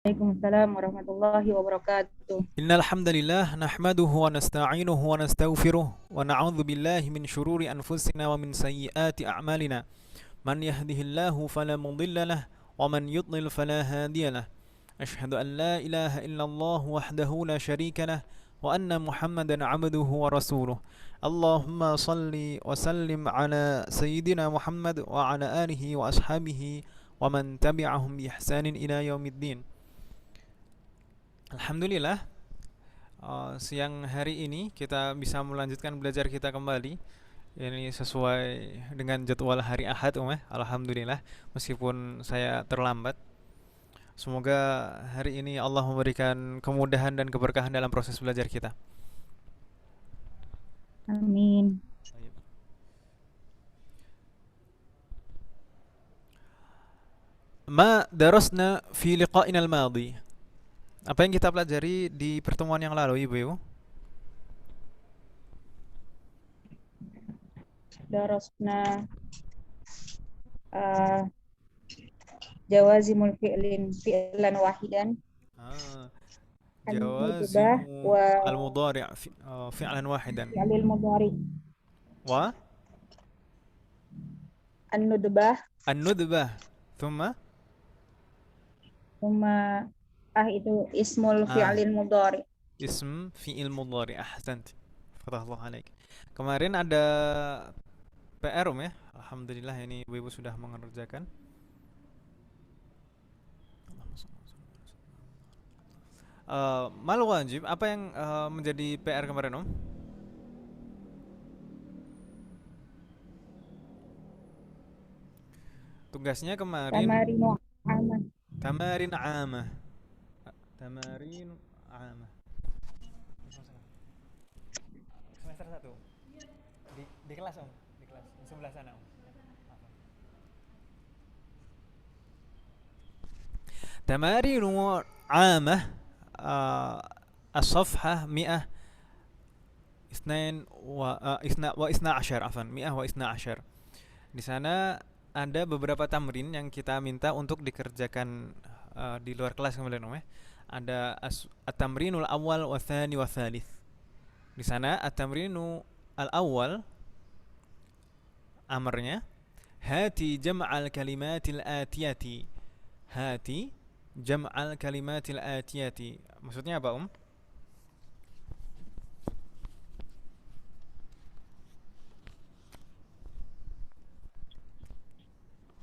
Waalaikumsalam warahmatullahi wabarakatuh. إن الحمد لله نحمده ونستعينه ونستغفره ونعوذ بالله من شرور أنفسنا ومن سيئات أعمالنا من يهده الله فلا مضل له ومن يضلل فلا هادي له أشهد أن لا إله إلا الله وحده لا شريك له وأن محمدا عبده ورسوله اللهم صل وسلم على سيدنا محمد وعلى آله وأصحابه ومن تبعهم بإحسان إلى يوم الدين. Alhamdulillah, siang hari ini kita bisa melanjutkan belajar kita kembali. Ini sesuai dengan jadwal hari Ahad, Alhamdulillah, meskipun saya terlambat. Semoga hari ini Allah memberikan kemudahan dan keberkahan dalam proses belajar kita. Amin. Ma darasna fi liqa'ina al-madi. Apa yang kita pelajari di pertemuan yang lalu, Ibu? Darasna uh, jawazimul fi'lan wahidan Ah, an-nudbah jawazimu wa al-mudhari' fi'lan wahidan. fi'lil mudhari. Wa An-nudbah an-nudbah. Thumma huma itu ismul ah fi'lil mudhari. Ism fi'il mudhari. Ahsant. Fatahallahu alaik. Kemarin ada PR ya. Alhamdulillah ini ibu-ibu sudah mengerjakan. Mal wajib apa yang menjadi PR kemarin, Om? Tugasnya kemarin Tamarinu aman. tamarin amah. Tamarin amah. Semester 1. Di kelas, Om. Di kelas. Di sebelah sana, Om. تمارين عامة. الصفحة 100 اثنين واثنى عشر عفوا 112. Di sana ada beberapa tamrin yang kita minta untuk dikerjakan di luar kelas kemudian, Om, ya. Ada at-tamrinul awal wa tsani wa tsalits. Di sana at-tamrinu al-awwal amarnya hati jam'al kalimatil atiyati. Hati jam'al kalimatil atiyati. Maksudnya apa, Om?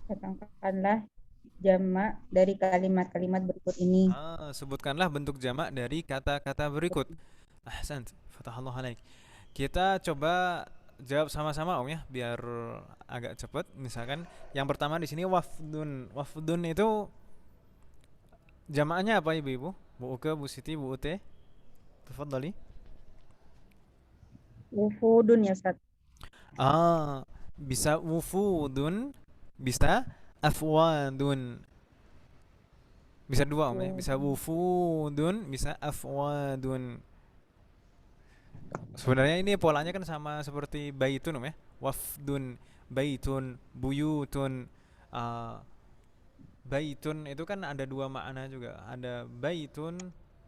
Datangkanlah jamak dari kalimat-kalimat berikut ini. Sebutkanlah bentuk jamak dari kata-kata berikut. Ahsan, fatahallahu alaik. Kita coba jawab sama-sama, Om, ya, biar agak cepat. Misalkan yang pertama di sini wafdun. Wafdun itu jamaknya apa, Ibu-ibu? Bu Uke, Bu Siti, Bu Ute? Tafadhali. Wufudun ya Ustaz. Bisa wufudun, bisa afwadun. Bisa dua, Om, ya. Bisa wufudun, bisa afwadun. Sebenarnya ini polanya kan sama seperti baitun, Om, ya. Wafdun, baitun, buyutun. Uh, Baitun itu kan ada dua makna juga. Ada baitun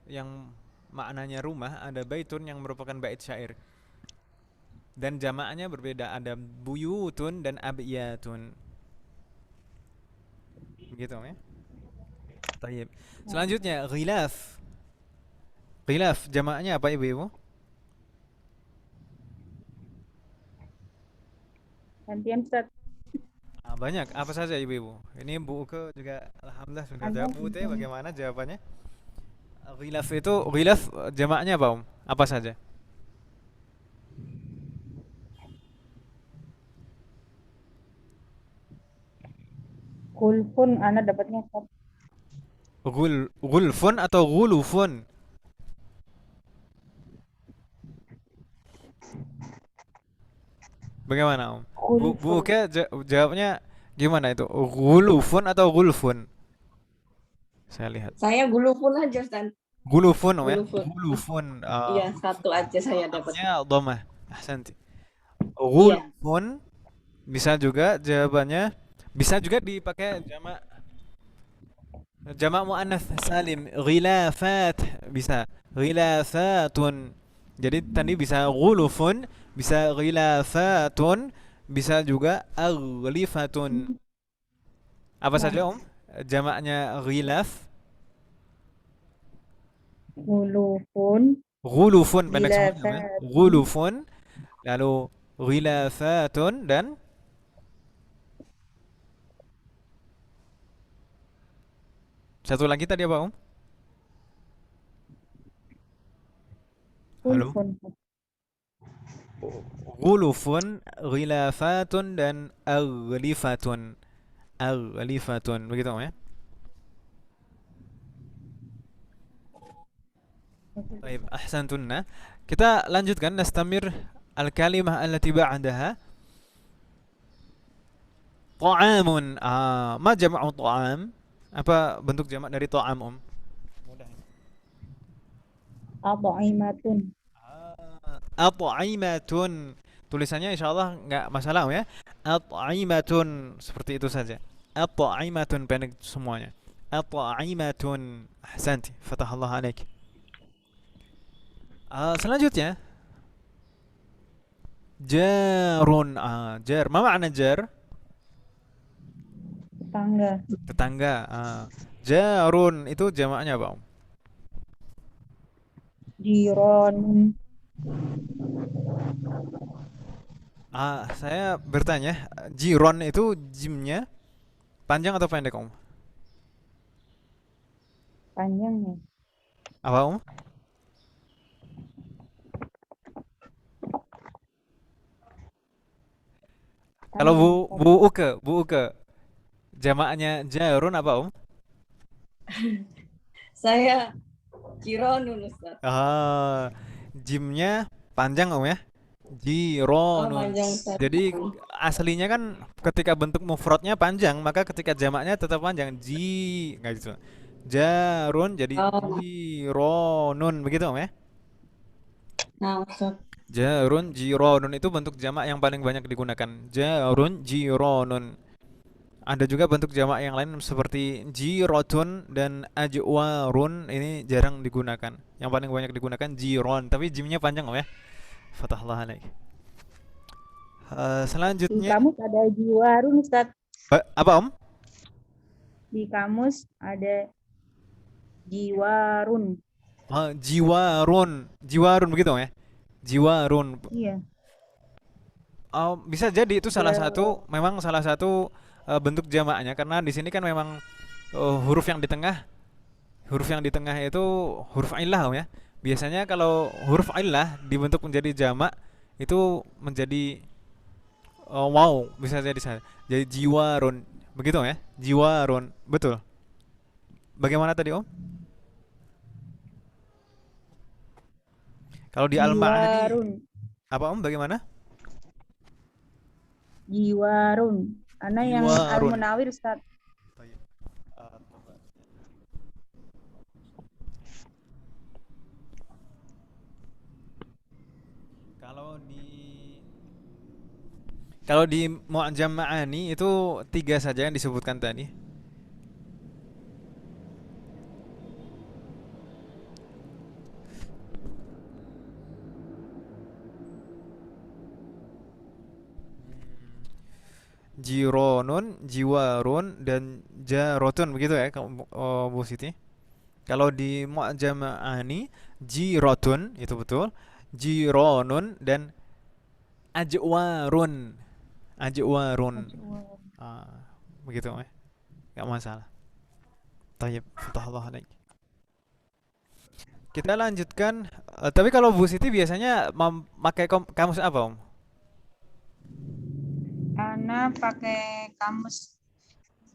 yang maknanya rumah, ada baitun yang merupakan bait syair. Dan jamaknya berbeda, ada buyutun dan abyatun. Begitu, Om, ya. Tayyib. Selanjutnya ghilaf. Ghilaf jamaknya apa, Ibu-ibu? Gantian Ustaz. Banyak. Apa saja, Ibu-ibu? Ini Bu Uke juga alhamdulillah sudah jawab. Bu Ute bagaimana jawabannya? Ghilaf jamaknya apa, Om? Apa saja? Kulfun anak dapatnya Ustaz. Gulfun atau gulufun? Bagaimana, Om? Bu Kulfun. Uke jawabnya gimana itu? Gulufun atau gulfun? Saya lihat. Saya gulufun aja, Ustaz. Gulufun, Om, ya. Gulufun. Gulufun. Iya, satu aja saya dapat. Artinya dhamma. Ahsanti. Gulfun bisa juga jawabannya, bisa juga dipakai jamak Jamak muannats salim, ghilafat bisa, ghilafatun. Jadi tadi bisa ghulufun, bisa ghilafatun, bisa juga aghlifatun. Apa Nah, saja Om? Jamaknya ghilaf, hulufun, ghulufun pendek semuanya Om ya. ghilafatun, Ghulufun, lalu ghilafatun dan satu lagi tadi apa Om? Halo? hulfun. Ghulufun, ghilafatun dan aghlifatun. Aghlifatun begitu Om ya. Baik, ahsantunna. Kita lanjutkan nastamir al-kalimah allati ba'daha. Ta'amun. Ma jama'u ta'am? Apa bentuk jamak dari ta'am, Om? Mudah ini. At'imatun. At'imatun. Tulisannya insyaallah nggak masalah, Om ya. At'imatun seperti itu saja. At'imatun pendek semuanya. At'imatun. Ahsanti. Fatahallah alaik. Selanjutnya jarun. Jar. Ma makna jar? Tetangga. Tetangga. Jarun itu jamaknya apa, Om? Jironun. Saya bertanya, jiron itu jimnya panjang atau pendek, Om? Panjangnya. Apa, Om? Kalau Panjang, Ustaz. Bu Uke, jamaknya jarun apa, Om? Saya Cironun Ustaz. Jimnya panjang, Om ya? Oh, Jironun. panjang Ustaz. Jadi aslinya kan ketika bentuk mufradnya panjang, maka ketika jamaknya tetap panjang. Nggak gitu. Jarun jadi Oh, jironun begitu, Om ya? nah Ustaz. Jarun jironun itu bentuk jamak yang paling banyak digunakan. Jarun jironun. Ada juga bentuk jamak yang lain seperti jirotun dan ajwarun, ini jarang digunakan. Yang paling banyak digunakan jiron, tapi jimnya panjang, Om ya. Fatahlah alaik. Di Selanjutnya kamus ada jiwarun, Ustaz. apa, Om? Di kamus ada jiwarun. Jiwarun. Jiwarun begitu, Om ya. Jiwarun. Iya. Bisa jadi itu salah Jiwa- satu, memang salah satu bentuk jamaknya, karena di sini kan memang huruf yang di tengah, itu huruf illah, Om ya. Biasanya kalau huruf illah dibentuk menjadi jamak itu menjadi wow, bisa jadi saya. Jadi jiwarun. Begitu, Om ya. Jiwarun. Betul. Bagaimana tadi, Om? Kalau di al-ma'ani Jiwarun. apa, Om? Bagaimana? Jiwarun. Ana yang Jiwarun. Al-Munawir, Ustaz. Baik. Kalau di Mu'jam Ma'ani itu tiga saja yang disebutkan tadi. Jironun, jiwarun, dan jarotun begitu ya, Bu Siti. Kalau di Mu'jam Ma'ani, jirotun itu betul, jironun dan ajwarun. Ajwarun. Begitu ya. Gak masalah. Tayyib, fatahallah alaik. Kita lanjutkan. Tapi kalau Bu Siti biasanya memakai kamus apa, Om? Ana pakai kamus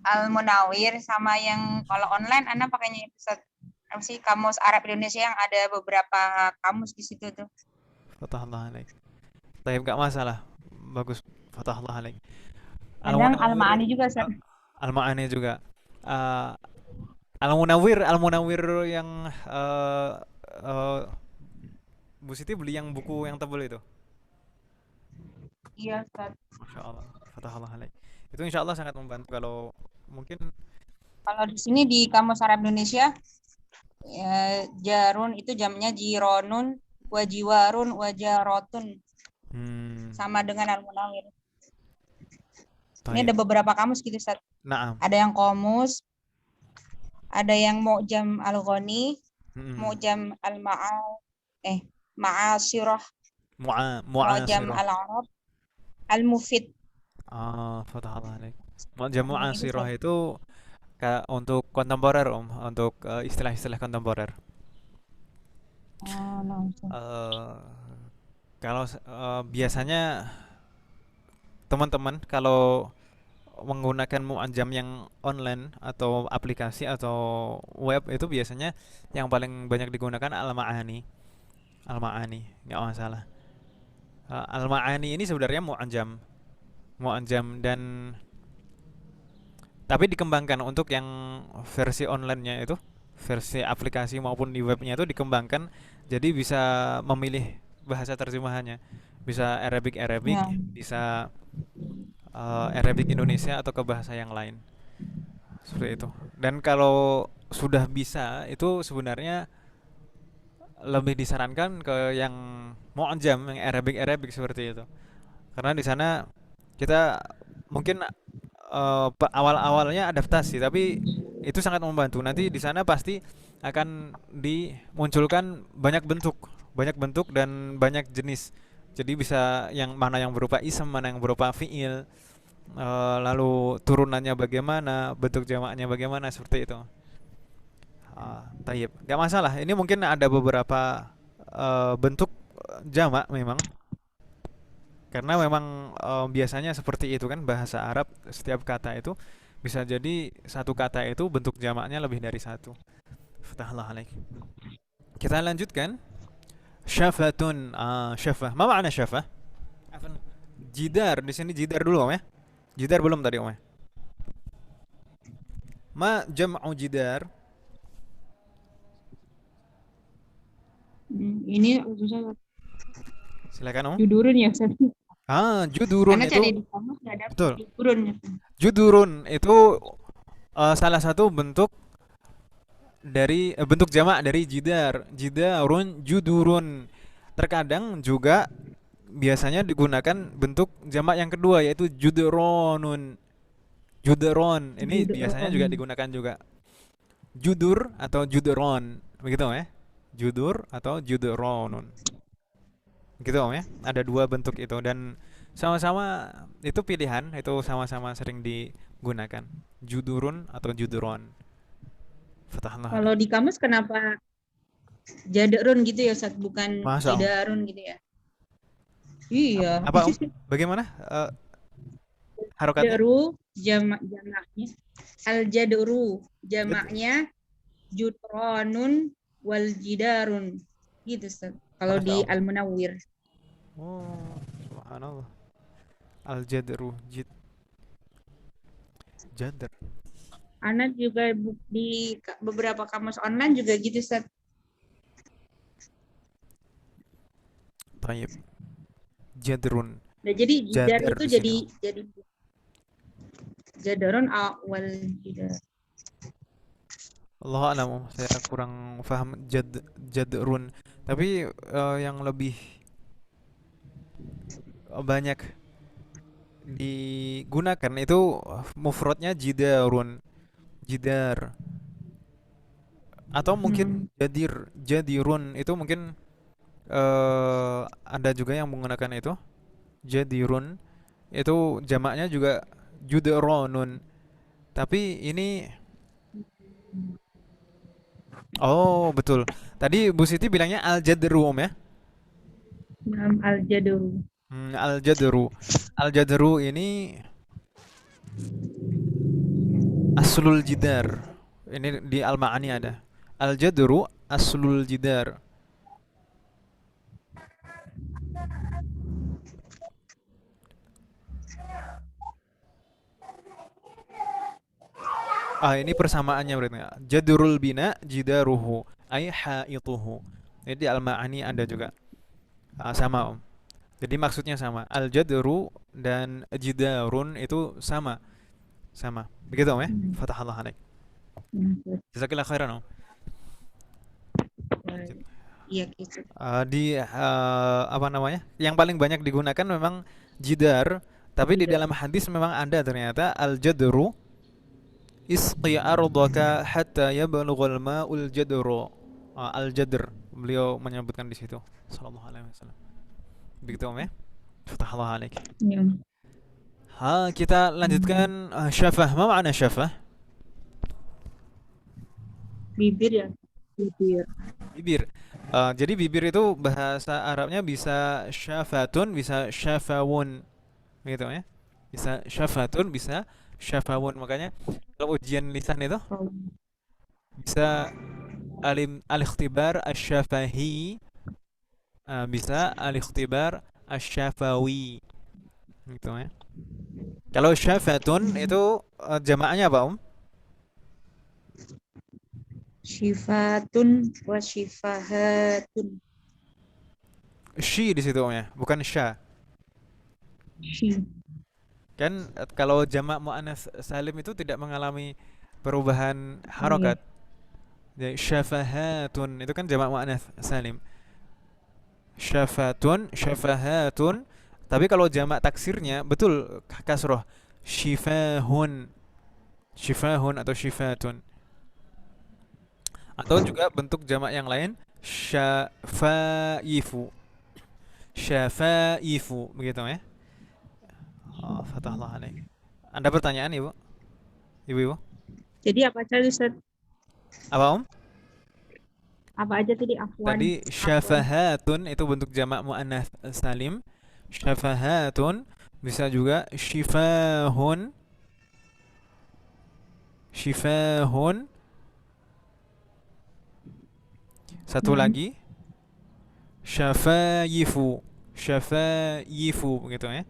Al-Munawir, sama yang kalau online Ana pakainya itu, Ustaz. Apa sih, kamus Arab Indonesia yang ada beberapa kamus di situ tuh. Fatahallah alaik. Tayyib, gak masalah. Bagus. Fatahallah alaik. Kadang Al-Munawwir. Al-Ma'ani juga, Ustaz. Al-Ma'ani juga. Uh, Al-Munawwir yang uh, Bu Siti beli yang buku yang tebal itu. Iya, Ustaz. Masya Allah. Fatahallah alaik. Itu insya Allah sangat membantu kalau mungkin Kalau di sini di Kamus Arab Indonesia, jarun itu jamnya jironun, wajiwarun, wajarotun, sama dengan al-munawir. Ini ada beberapa kamus gitu, Ustaz. Naam. Ada yang komus, ada yang mu'jam al-ghani, mu'jam ma'asirah, mu'jam Mu'asirah. al-arab, al-mufid. Fatahallah alaik. Mu'jam mu'asirah itu untuk kontemporer, untuk istilah-istilah kontemporer. Kalau biasanya teman-teman kalau menggunakan mu'jam yang online atau aplikasi atau web itu biasanya yang paling banyak digunakan al-ma'ani. Al-ma'ani, nggak masalah. Al-ma'ani ini sebenarnya mu'jam dan tapi dikembangkan untuk yang versi online-nya itu, versi aplikasi maupun di webnya itu dikembangkan jadi bisa memilih bahasa terjemahannya. Bisa Arabic, bisa Arabic Indonesia atau ke bahasa yang lain. Seperti itu. Dan kalau sudah bisa itu sebenarnya lebih disarankan ke yang mu'jam, yang Arabic seperti itu. Karena di sana kita mungkin awal-awalnya adaptasi, tapi itu sangat membantu. Nanti di sana pasti akan dimunculkan banyak bentuk dan banyak jenis. Jadi bisa yang mana yang berupa ism, mana yang berupa fiil, lalu turunannya bagaimana, bentuk jamaknya bagaimana, seperti itu. Tayyib, gak masalah. Ini mungkin ada beberapa bentuk jamak memang. Karena memang biasanya seperti itu kan bahasa Arab, setiap kata itu bisa jadi satu kata itu bentuk jamaknya lebih dari satu. Fatahullah alaik. Kita lanjutkan. Syafatun. Syafah. Ma makna syafah? Jidar. Di sini jidar dulu Om ya. Jidar belum tadi Om ya. Ma jam'u jidar? Ini susah. Silakan Om. Judurun ya, Ustaz. Judurun karena itu. cari di kamus nggak ada. Betul. Judurun. Judurun itu salah satu bentuk dari bentuk jamak dari jidar. Jidarun, judurun. Terkadang juga biasanya digunakan bentuk jamak yang kedua yaitu judronun. Judron ini biasanya juga digunakan juga. Judur atau judron, begitu ya? Judur atau judronun. Gitu Om ya. Ada dua bentuk itu dan sama-sama itu pilihan, itu sama-sama sering digunakan. Judurun atau judron. Fatahullah. Kalau di kamus kenapa jadarun gitu ya, Ustaz, bukan Masa, Om? jidarun gitu ya? Iya. Apa Om? Bagaimana harokatnya? Jadru jamaknya al-jadru jamaknya judronun wal jidarun gitu, Ustaz. Kalau Masa, di Om? al-munawwir. Subhanallah. Al-jadru jadr. Anak juga di beberapa kamus online juga gitu, Ustaz. Tayyib. Jadrun. Nah, jadi jidar Jadr itu di sini, Om. jadi jadarun awal jidar. Allah alam, Om. Saya kurang paham jadrun. Tapi yang lebih banyak digunakan itu mufradnya jidarun, jidar, atau mungkin jadirun itu mungkin ada juga yang menggunakan itu jadirun, itu jamaknya juga judronun. Tapi ini betul. Tadi Bu Siti bilangnya al-jadru Om ya. Al-jadru. Al-jadru. Al-jadru ini aslul jidar. Ini di Al-Ma'ani ada. Al-jadru aslul jidar. Ini persamaannya berarti. Jadrul bina jidaruhu ay haituhu. Ini di Al-Ma'ani ada juga. Sama Om. Jadi maksudnya sama. Al-jadru dan jidarun itu sama. Begitu Om ya? Fatahallah alaik. Nah, Ustaz. Jazakallah khairan Om. Iya gitu. Apa namanya? Yang paling banyak digunakan memang jidar, tapi di Jidar. dalam hadis memang ada ternyata al-jadru isqi ardaka hatta yablughal ma'ul jadru. Al-jadr beliau menyebutkan di situ sallallahu alaihi wasallam. Begitu Om ya. Fatahallah alaik. Ya. Kita lanjutkan syafah. Ma makna syafah? Bibir ya. Bibir. Bibir. Jadi bibir itu bahasa Arabnya bisa syafatun, bisa syafawun, gitu ya. Bisa syafatun, bisa syafawun. Makanya kalau ujian lisan itu Oh. bisa al-ikhtibar asy-syafahi, bisa al-ikhtibar asy-syafawi, gitu ya. Kalau syafatun itu jamaknya apa, Om? Syifatun wa syifahatun. Shi di situ Om ya, bukan sya. Shi. Kan kalau jamak muannats salim itu tidak mengalami perubahan harokat. Jadi syafahatun itu kan jamak muannats salim. Syafatun, syafahatun. Tapi kalau jamak taksirnya betul kasroh. Syifahun, syifahun atau syifatun. Atau juga bentuk jamak yang lain syafaifu, syafaifu begitu ya. Fatahullah alaik. Ada pertanyaan Ibu? Ibu-ibu? Jadi apa aja Ustaz? Apa Om? Apa aja tadi afwan? Tadi syafahatun itu bentuk jamak muannats salim. Syafahatun bisa juga syifahun, syifahun. Satu lagi syafaifu, syafaifu begitu ya.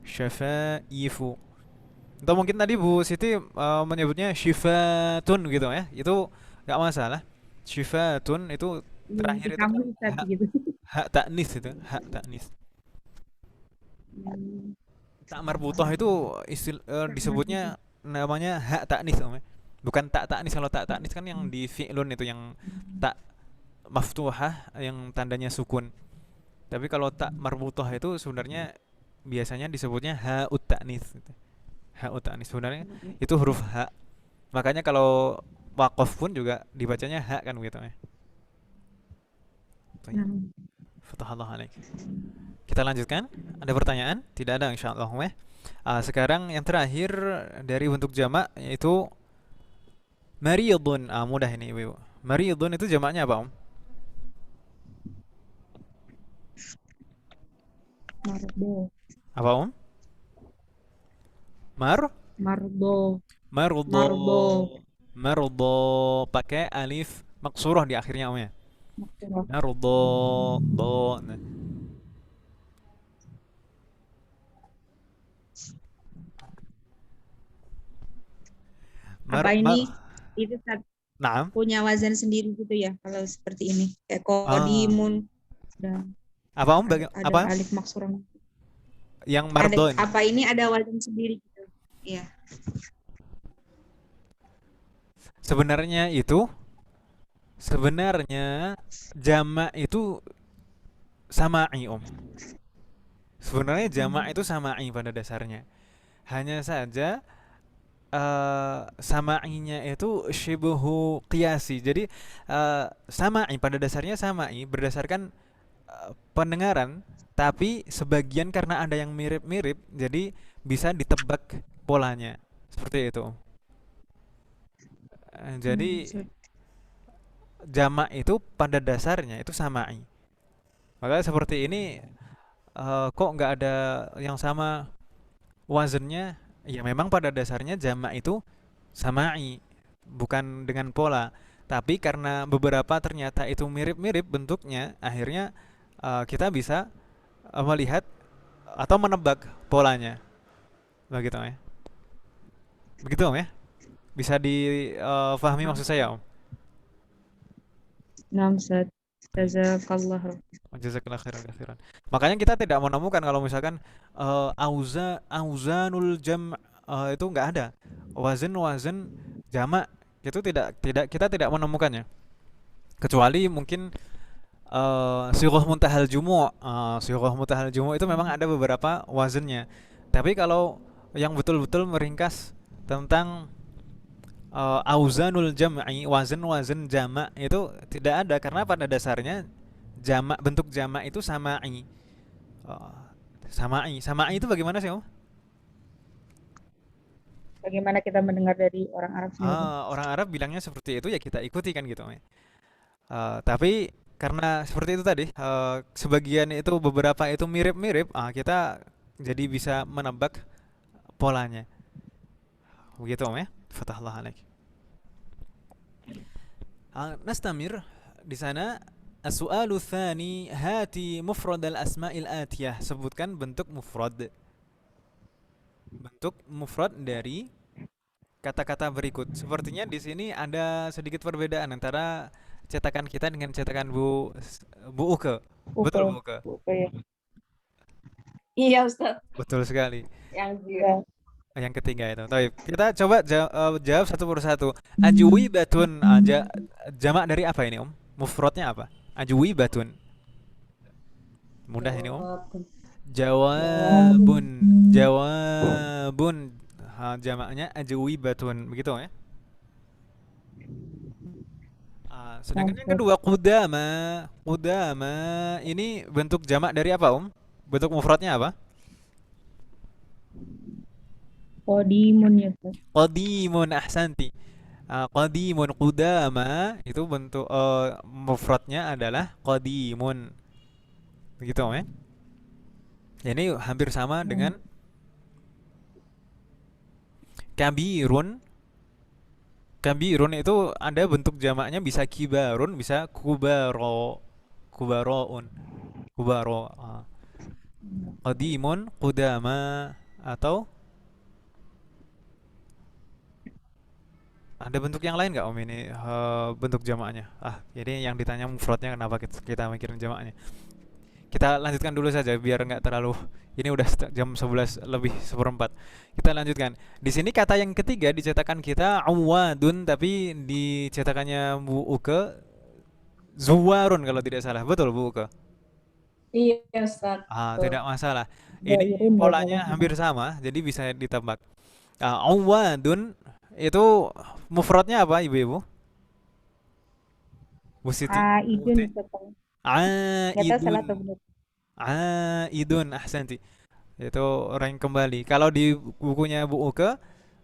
Syafaifu. Atau mungkin tadi Bu Siti menyebutnya syifatun gitu ya. Itu nggak masalah. Syifatun itu terakhir itu kan Kamu Ustaz gitu. hak taknis itu, hak taknis. Tak marbutoh itu disebutnya namanya hak taknis Om ya. Bukan tak taknis. Kalau tak taknis kan yang di fi'lun itu yang tak maftuhah yang tandanya sukun. Tapi kalau tak marbutoh itu sebenarnya biasanya disebutnya ha'ut taknis gitu. Ha'ut taknis sebenarnya itu huruf ha. Makanya kalau waqaf pun juga dibacanya ha kan gitu ya. Fatahallah alaik. Kita lanjutkan. Ada pertanyaan? Tidak ada insyaallah ya. Sekarang yang terakhir dari bentuk jamak yaitu maridun. Mudah ini Ibu. Maridun itu jamaknya apa, Om? Marbo. Apa, Om? Marbo. Mardo. Marbo. Mardo pakai alif maksurah di akhirnya Om ya. Mardo. Do. Nah. Apa ini itu Naam. punya wazan sendiri gitu ya kalau seperti ini kayak qadimun dan apa Om? ada Apa? alif maksurah. Yang mardo ini. Apa ini ada wazan sendiri gitu? Iya. Sebenarnya jamak itu sama'i Om. Sebenarnya jamak itu sama'i pada dasarnya. Hanya saja sama'inya itu syibhu qiyasi. Jadi sama'i pada dasarnya sama'i berdasarkan pendengaran, tapi sebagian karena ada yang mirip-mirip jadi bisa ditebak polanya. Seperti itu. Jadi jamak itu pada dasarnya itu sama'i. Makanya seperti ini kok nggak ada yang sama wazannya? Ya memang pada dasarnya jamak itu sama'i, bukan dengan pola. Tapi karena beberapa ternyata itu mirip-mirip bentuknya, akhirnya kita bisa melihat atau menebak polanya. Begitu ya. Begitu Om ya. Bisa difahami maksud saya Om? Naam Ustaz. Jazakallah. Jazakallah khairan. Makanya kita tidak menemukan kalau misalkan auzanul jam' itu nggak ada. Wazan jamak itu kita tidak menemukannya kecuali mungkin syighah muntahal jumu'. Syighah muntahal jumu' itu memang ada beberapa wazannya. Tapi kalau yang betul-betul meringkas tentang auzanul jam'i, wazan-wazan jamak itu tidak ada karena pada dasarnya jamak, bentuk jamak itu sama'i. Uh, Sama'i itu bagaimana sih, Om? Bagaimana kita mendengar dari orang Arab sendiri? Orang Arab bilangnya seperti itu ya kita ikuti kan gitu, Om, ya. Tapi karena seperti itu tadi, sebagian itu beberapa itu mirip-mirip, kita jadi bisa menebak polanya. Begitu, Om, ya. Fatahullah alaik. Nastamir di sana. As-su'alu tsani, hati mufrad al-asma'il atiyah. Sebutkan bentuk mufrad. Bentuk mufrad dari kata-kata berikut. Sepertinya di sini ada sedikit perbedaan antara cetakan kita dengan cetakan Bu Uke. Uke, Betul, Bu Uke. Uke ya. Iya Ustadz, Betul sekali. yang Ya. Yang ketiga itu. Taib. Kita coba jawab satu persatu. Ajwi batun, jamak dari apa ini, Om? Mufradnya apa? Ajwi batun. Mudah ini, Om. Jawabun. Jawabun. Jamaknya ajwi batun. Begitu, ya? Sedangkan yang kedua qudama. Qudama ini bentuk jamak dari apa, Om? Bentuk mufradnya apa? Qadimun ya, Ustaz. Qadimun, ahsanti. Qadimun, qudama itu bentuk mufradnya adalah qadimun. Begitu, Om, ya? Ini hampir sama dengan kabirun. Kabirun itu ada bentuk jamaknya bisa kibarun, bisa kubaro, kubaroun, kubaro. Qadimun, qudama, atau ada bentuk yang lain nggak, Om, ini bentuk jamaknya? Jadi yang ditanya mufradnya, kenapa kita mikirin jamaknya? Kita lanjutkan dulu saja biar nggak terlalu, ini udah jam 11 lebih seperempat. Kita lanjutkan. Di sini kata yang ketiga dicetakan kita awadun, tapi dicetakannya Bu Uke zuwarun kalau tidak salah. Betul, Bu Uke? iya Ustadz. Tidak masalah. Ini Zairin ya, polanya Ustaz. hampir sama, jadi bisa ditebak. Awadun itu mufradnya apa, Ibu-ibu? Bu Siti? Aidun Ustaz. Nggak tahu salah atau Aidun. benar. Aidun, ahsanti. Itu orang yang kembali. Kalau di bukunya Bu Uke,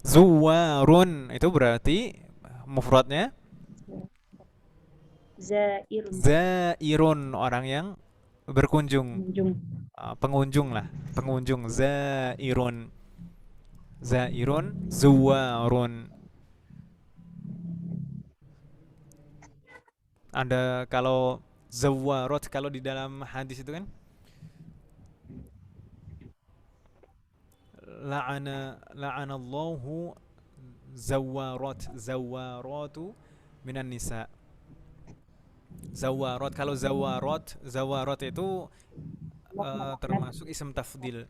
zuwarun itu berarti mufradnya Zairun, zairun, orang yang berkunjung. kunjung. Pengunjung lah, pengunjung. Zairun. Zairun, zuwarun. Ada kalau zawarat, kalau di dalam hadis itu kan la'anallahu zawaratu minan nisa. Zawarat, kalau zawarat itu termasuk ism tafdil.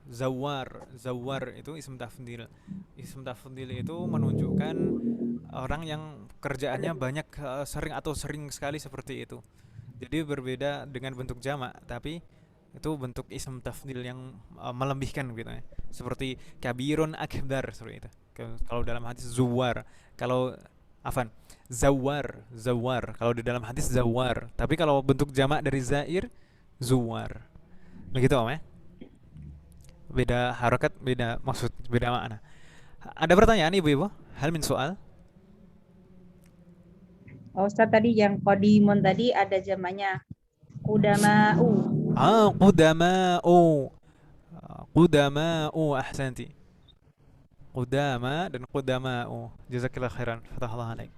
Zawar itu ism tafdil. Ism tafdil itu menunjukkan orang yang kerjaannya banyak, sering sekali seperti itu. Jadi berbeda dengan bentuk jamak, tapi itu bentuk ism tafdil yang melebihkan gitu ya. Seperti kabirun akbar, seperti itu. Kalau dalam hadis zuwar, kalau afan zawar. Kalau di dalam hadis zawar. Tapi kalau bentuk jamak dari zair, zuwar. Begitu, Om, ya? Beda harokat, beda maksud, beda makna. Ada pertanyaan, Ibu-ibu? Hal min soal? Ustaz tadi yang qadimun tadi ada jamaknya qudama'u. Qudama'u, ahsanti. Qudama dan qudama'u. Jazakillah khairan, fatahullah alaik.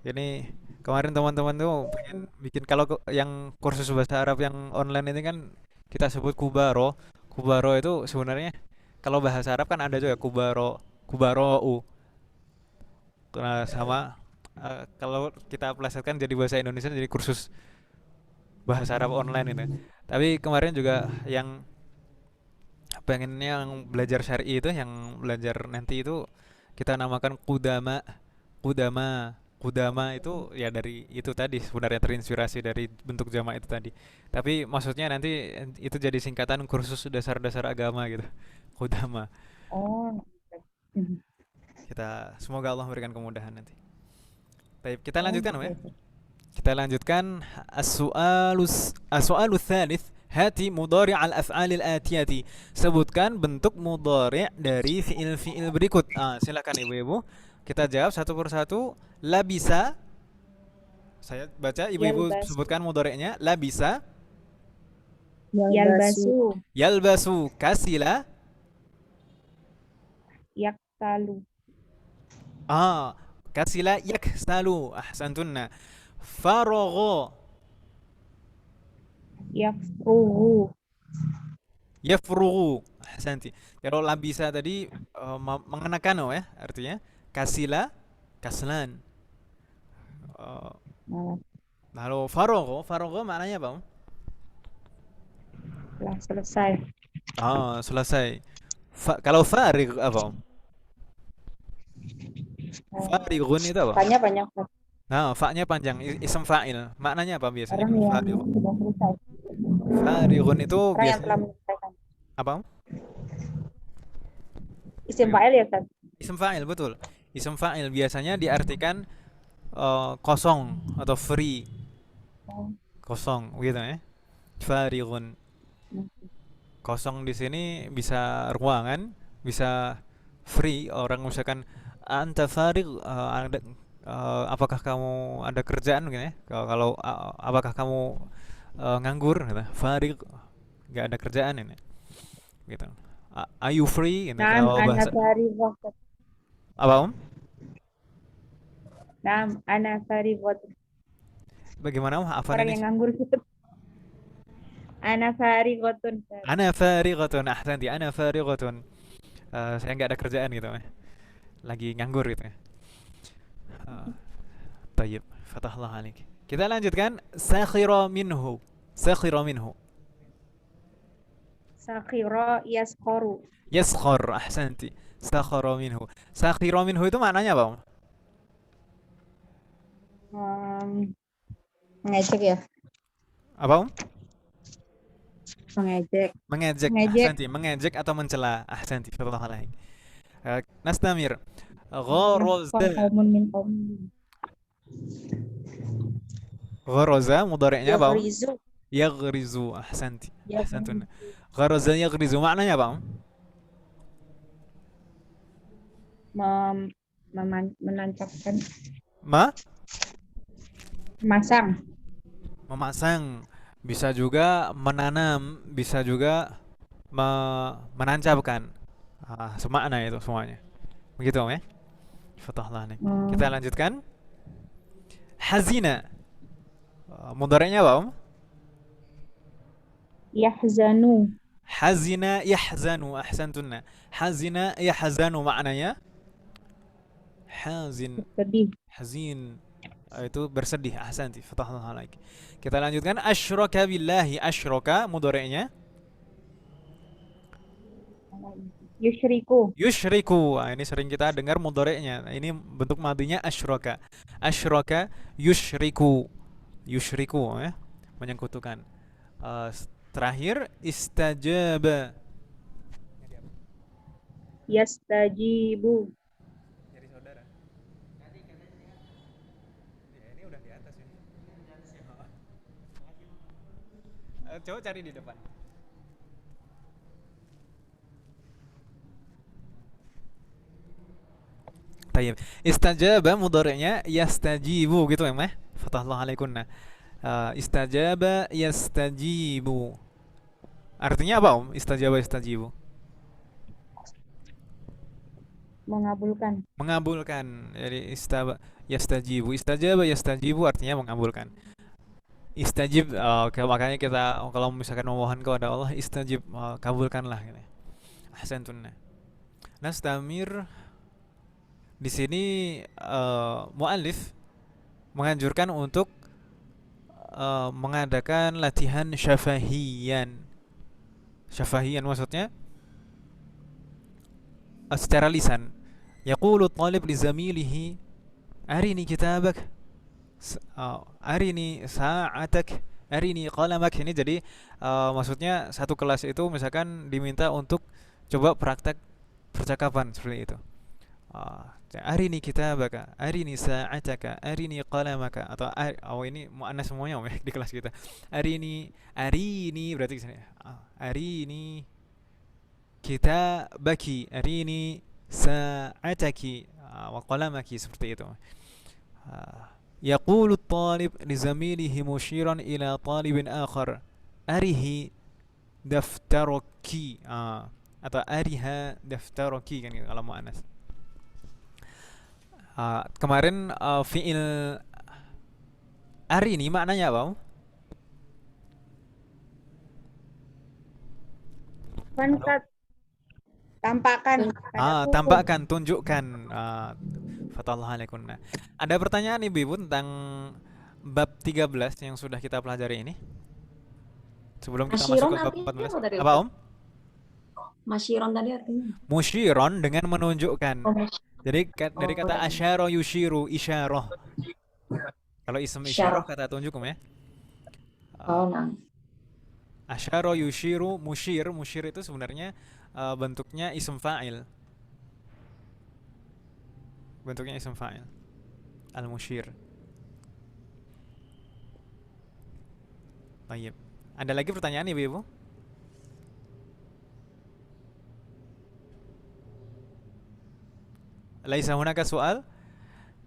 Jadi kemarin teman-teman tuh pengen bikin, kalau yang kursus bahasa Arab yang online ini kan kita sebut kubaro. Kubaro itu sebenarnya kalau bahasa Arab kan ada juga kubarou. Nah, sama kalau kita plesetkan jadi bahasa Indonesia jadi kursus bahasa Arab online ini. Tapi kemarin juga yang pengennya yang belajar syar'i itu, yang belajar nanti itu kita namakan Qudama. Qudama itu ya dari itu tadi, sebenarnya terinspirasi dari bentuk jamak itu tadi. Tapi maksudnya nanti itu jadi singkatan kursus dasar-dasar agama gitu. Qudama. Oh. Kita semoga Allah memberikan kemudahan nanti. Baik, kita Oh, lanjutkan ya. gitu. Kita lanjutkan as-su'alu tsalits. Hati mudhari' al-af'alil atiyati. Sebutkan bentuk mudhari' dari fiil-fiil berikut. Silakan Ibu-ibu. Kita jawab satu persatu. Labisa. Saya baca, Ibu-ibu Yalbasu. sebutkan mudhari'nya. Labisa, Yalbasu. yalbasu, kasila. Yaktalu. Kasila yaksalu. Ahsantunna. Faragha, Yafrugu. yafrughu. Ahsanti. Kalau labisa tadi mengenakan ya, artinya kasila, kaslan. Nah, Lalu faragha maknanya apa? telah selesai. Selesai. Kalau farig apa? Oh, Farighun itu apa? Tanya banyak Ustaz. Fa-nya panjang, ism fa'il. Maknanya apa biasanya? Orang yang Farighun. sudah selesai. Farighun itu Orang yang telah biasanya menyelesaikan. apa? Isim fa'il ya Ustaz? Ism fa'il, betul. Ism fa'il biasanya diartikan kosong atau free. Oh, Kosong gitu ya. Farighun. Kosong di sini bisa ruangan, bisa free. Orang misalkan anta farig, apakah kamu ada kerjaan gitu ya? Kalau apakah kamu nganggur gitu. Farig, nggak ada kerjaan ini. Gitu. Are you free? Gitu. Naam, Kalau ana bahasa farigha. apa Naam, ana farigha. Bagaimana hafal Orang ini? yang nganggur gitu. Ana farighatun. Ana farighatun. Ahsanti, ana farighatun. Saya nggak ada kerjaan gitu. Lagi nganggur gitu. Tayyib, fatahullah alaik. Kita lanjutkan. Sakhira minhu. Sakhira minhu. Sakhira yaskharu. Yaskhar. Ahsanti. Sakhira minhu. Sakhira minhu itu maknanya apa? Mengejek ya? Apa? Mengejek. Mengejek. Mengejek. Ahsanti. Mengejek atau mencela. Ahsanti. Fatahullah alaik. Nastamir. Gharaza. Qaumun min qaumin. Gharaza mudhari'nya apa? Yaghrizu. Yaghrizu. Ahsanti. Ahsantun. Yaghrizu. Gharaza yaghrizu maknanya apa? Menancapkan. Memasang. Memasang. Bisa juga menanam, bisa juga menancapkan. Semakna itu semuanya. Begitu ya. Fatahlah nih. Kita lanjutkan. Hazina. Mudhari'nya apa? Yahzanu. Hazina yahzanu. Ahsantunna. Hazina yahzanu maknanya hazin. Sedih. Hazin. Itu bersedih. Ahsanti. Fatahullah alaik. Kita lanjutkan. Asyraka billahi. Asyraka mudhari'nya Yusyriku. yusyriku. Ini sering kita dengar mudhari'nya. Ini bentuk madinya asyraka. Asyraka yusyriku. Yusyriku ya. Menyekutukan. Terakhir istajaba. Yastajibu. Jadi saudara. Ya, ini udah di atas ini. Coba cari di depan. Tayyib. Istajaba mudhari'nya yastajibu gitu ya, Mah. Fatahullah alaikunna. Istajaba yastajibu. Artinya apa, Om? Istajaba yastajibu. Mengabulkan. Mengabulkan. Jadi yastajibu. Istajaba yastajibu artinya mengabulkan. Istajib, makanya kita kalau misalkan memohon kepada Allah, istajib, kabulkanlah gitu. Ahsantunna. Nastamir. Di sini muallif menganjurkan untuk mengadakan latihan syafahiyan. Syafahiyan maksudnya secara lisan. Yaqulu talib li zamilihi arini kitabak, arini sa'atak, arini qalamak. Ini jadi maksudnya satu kelas itu misalkan diminta untuk coba praktek percakapan seperti itu. Arini kitabaka, arini sa'ataka, arini qalamaka, atau ini muannas semuanya Om ya di kelas kita. Arini berarti di sini. Arini kitabaki, arini sa'ataki, wa qalamaki, seperti itu. Yaqulu at-talib li zamilihi mushiran ila talibin akhar, arihi daftaraki, atau ariha daftaraki kan gitu, kalau muannas. Kemarin fiil hari ini maknanya apa Om? Kan tampakkan. Tampakkan, tunjukkan. Fatallah alaikunna. Ada pertanyaan Ibu tentang bab 13 yang sudah kita pelajari ini? Sebelum kita masuk ke bab 14. Apa Om? Masyiron tadi artinya. Musyiron dengan menunjukkan. Oh, Jadi dari kata asyara yushiru, isyarah. Kalau ism isyarah kata tunjuk Om ya. nah. Asyara yushiru, mushir itu sebenarnya bentuknya ism fa'il. Bentuknya ism fa'il. Al-mushir. Baik. Ada lagi pertanyaan Ibu? Laisa hunaka soal.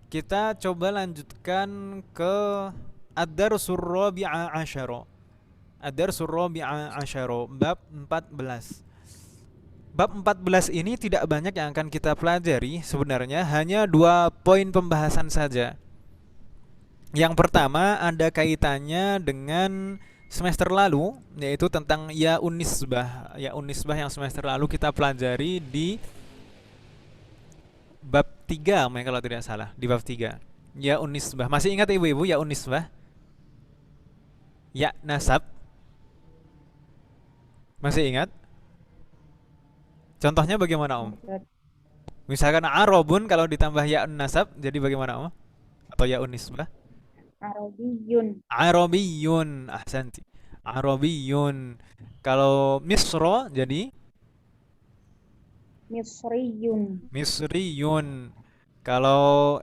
Kita coba lanjutkan ke ad-darsur rabi'a asyara. Ad-darsur rabi'a asyara, bab 14. Bab 14 ini tidak banyak yang akan kita pelajari, sebenarnya hanya 2 poin pembahasan saja. Yang pertama ada kaitannya dengan semester lalu, yaitu tentang ya'un nisbah. Ya'un nisbah yang semester lalu kita pelajari di bab 3 kalau tidak salah, di bab 3. Ya'un nisbah. Masih ingat Ibu-ibu ya'un nisbah? Ya nasab. Masih ingat? Contohnya bagaimana Om? Misalkan arabun kalau ditambah ya'un nasab jadi bagaimana Om? Atau ya'un nisbah? Arabiyun. Ahsanti. Arabiyun. Kalau misro jadi Misriyun. Kalau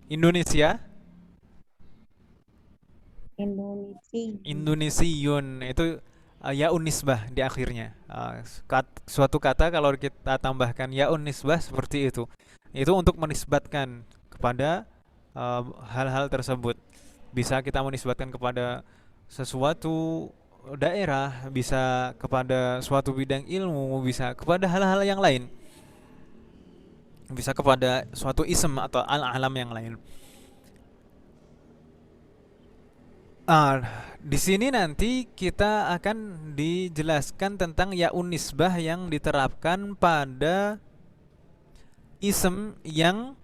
Indonesia Indonesiun. Itu ya'un nisbah di akhirnya. Suatu kata kalau kita tambahkan ya'un nisbah seperti itu. Itu untuk menisbatkan kepada hal-hal tersebut. Bisa kita menisbatkan kepada sesuatu daerah, bisa kepada suatu bidang ilmu, bisa kepada hal-hal yang lain, bisa kepada suatu ism atau al-alam yang lain. Di sini nanti kita akan dijelaskan tentang ya'un nisbah yang diterapkan pada ism yang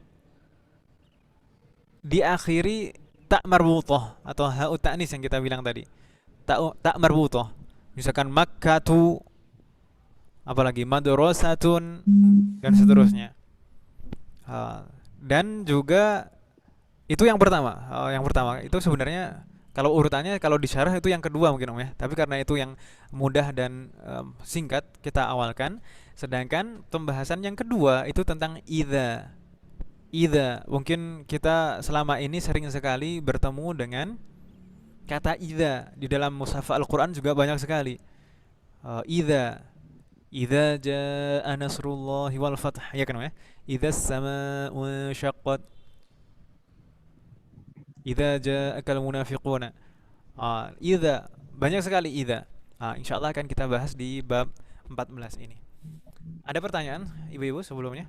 diakhiri tak marbutah atau ha'ut ta'nis yang kita bilang tadi. Tak marbutah. Misalkan makkatu, apalagi madrasatun, dan seterusnya. Dan juga itu yang pertama. Yang pertama itu sebenarnya kalau urutannya kalau disyarah itu yang kedua mungkin Om ya. Tapi karena itu yang mudah dan singkat kita awalkan. Sedangkan pembahasan yang kedua itu tentang idza. Idza. Mungkin kita selama ini sering sekali bertemu dengan kata idza di dalam mushaf Al-Qur'an juga banyak sekali. Idza jaa nasrullahi wal fath, ya kan ya? Idza as-samaa'u syaqqat. Idza jaa'akal munafiquna. Idza, banyak sekali idza. Insyaallah akan kita bahas di bab 14 ini. Ada pertanyaan Ibu-ibu sebelumnya?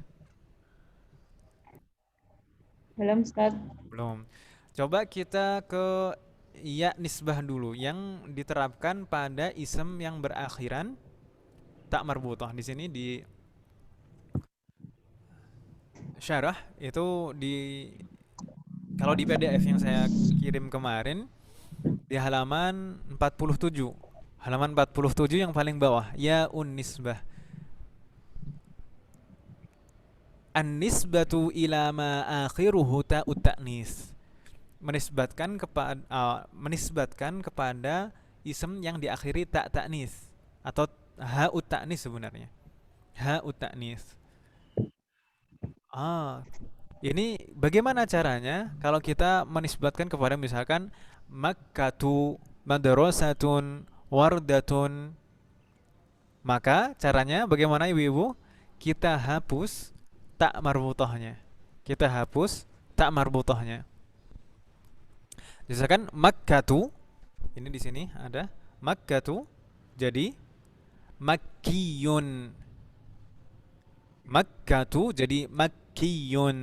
Belum, Ustaz. Belum. Coba kita ke ya nisbah dulu yang diterapkan pada ism yang berakhiran tak marbutah. Di sini di syarah itu kalau di PDF yang saya kirim kemarin di halaman 47. Halaman 47 yang paling bawah, ya'un nisbah. An-nisbatu ila ma akhiruhu ta'ut ta'nis. Menisbatkan kepada isim yang diakhiri tak ta'nis atau ha'ut ta'nis sebenarnya. Ha'ut ta'nis. Ini bagaimana caranya kalau kita menisbatkan kepada misalkan Makkatu, madrasatun, wardatun. Maka caranya bagaimana ibu-ibu? Kita hapus tak marbutahnya. Kita hapus tak marbutahnya. Misalkan Makkatu, ini di sini ada Makkatu, jadi Makkiyun. Makkatu jadi Makkiyun.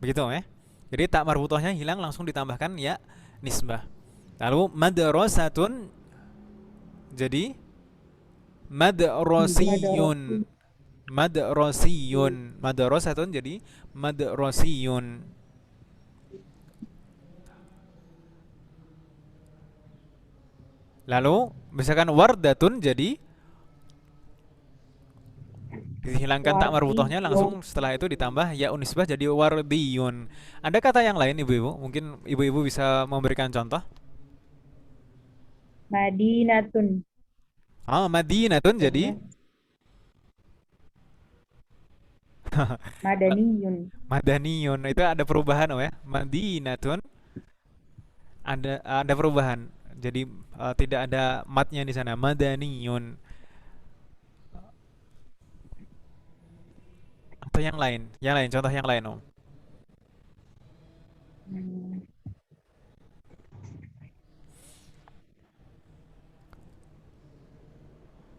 Begitu ya. Jadi tak marbutahnya hilang, langsung ditambahkan ya nisbah. Lalu madrasatun jadi madrasiyun. Madrasiyun. Madrasatun jadi madrasiyun. Lalu misalkan wardatun jadi dihilangkan tak marbutahnya, langsung setelah itu ditambah ya unisbah jadi wardiyun. Ada kata yang lain ibu-ibu? Mungkin ibu-ibu bisa memberikan contoh. Madinatun. Madinatun jadi Madaniyun. Madaniyun. Itu ada perubahan ya. Madinatun ada perubahan. Jadi tidak ada matnya di sana. Madaniyun. Atau yang lain? Yang lain, contoh yang lain, Om.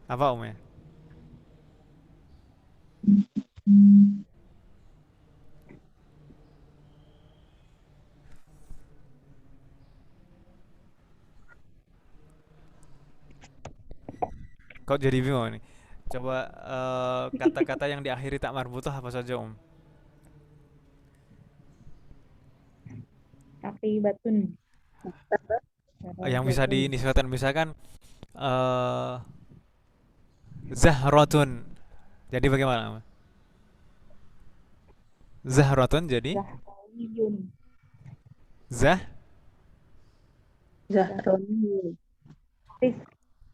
Apa, Om ya? Kok jadi bingung nih? Coba kata-kata yang diakhiri tak marbutah apa saja, Om? Aqibatun. Yang bisa dinisbatkan misalkan Zahratun. Jadi bagaimana, Om? Zahratun jadi Zahriyun. Zahriyun.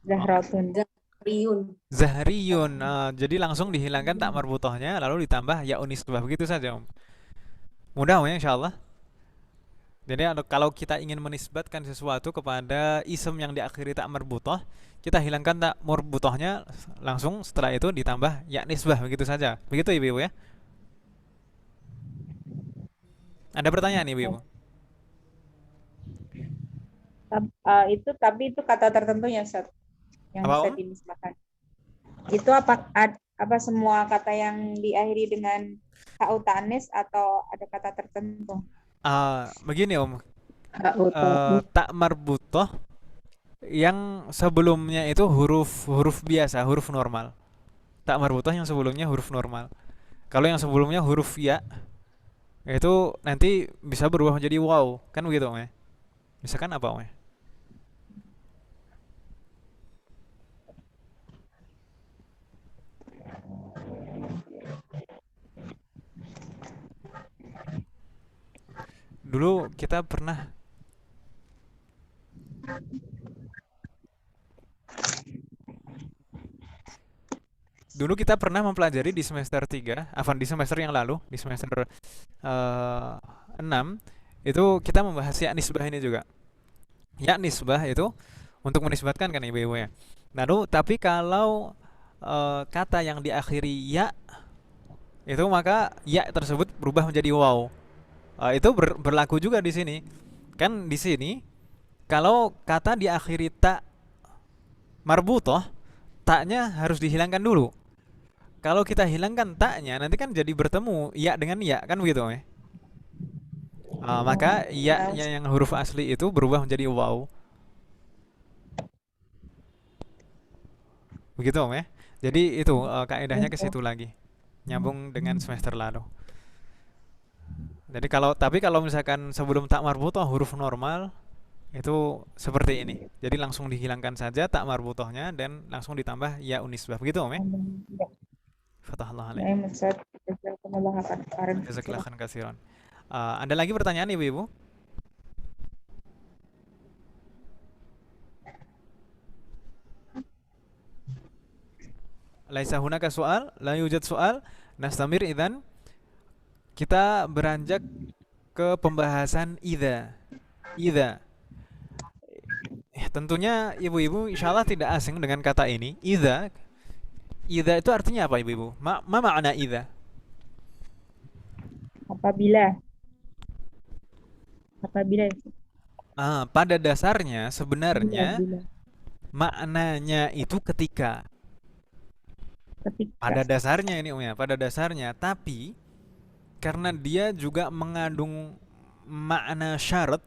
Zahratun. Zahriyun. Zahriyun. Jadi langsung dihilangkan tak marbutahnya lalu ditambah ya unisbah, begitu saja, Om. Mudah, Om ya, insyaallah. Jadi kalau kita ingin menisbatkan sesuatu kepada isim yang diakhiri tak marbutah, kita hilangkan tak marbutahnya, langsung setelah itu ditambah ya nisbah, begitu saja. Begitu ibu-ibu ya. Ada pertanyaan ibu-ibu? Tapi itu kata tertentu ya, Ustaz, yang Apa, bisa Om? dinisbahkan. Itu apa semua kata yang diakhiri dengan ha'u ta'anis atau ada kata tertentu? Begini, Om. Ha'u Tak marbutah yang sebelumnya itu huruf biasa, huruf normal. Tak marbutah yang sebelumnya huruf normal. Kalau yang sebelumnya huruf ya, itu nanti bisa berubah menjadi waw, kan begitu, Om ya? Misalkan apa, Om ya? Dulu kita pernah mempelajari di semester 3, di semester yang lalu, di semester 6, itu kita membahas ya nisbah ini juga. Ya nisbah itu untuk menisbatkan kan ibu-ibu ya. Lalu tapi kalau kata yang diakhiri ya itu maka ya tersebut berubah menjadi waw. Itu berlaku juga di sini. Kan di sini kalau kata diakhiri tak marbutah, taknya harus dihilangkan dulu. Kalau kita hilangkan taknya, nanti kan jadi bertemu ya dengan ya, kan begitu ya. Maka ya yang huruf asli itu berubah menjadi waw. Begitu, Om ya. Jadi itu kaidahnya ke situ lagi. Nyambung dengan semester lalu. Jadi kalau misalkan sebelum tak marbutah huruf normal itu seperti ini. Jadi langsung dihilangkan saja tak marbutahnya dan langsung ditambah ya unisbah. Begitu, Om ya. Fatahallah alaik. Naim Ustaz. Jazakumullah khairan. Jazakallahu khairan katsiran. Ada lagi pertanyaan Ibu-ibu? Laisa hunaka soal, la yujad soal. Nastamir idzan. Kita beranjak ke pembahasan idza. Idza. Tentunya ibu-ibu insyaallah tidak asing dengan kata ini. Idza. Idza itu artinya apa ibu-ibu? Ma makna idza? Apabila Pada dasarnya sebenarnya bila maknanya itu ketika. Pada ketika dasarnya ini ya, pada dasarnya. Tapi karena dia juga mengandung makna syarat,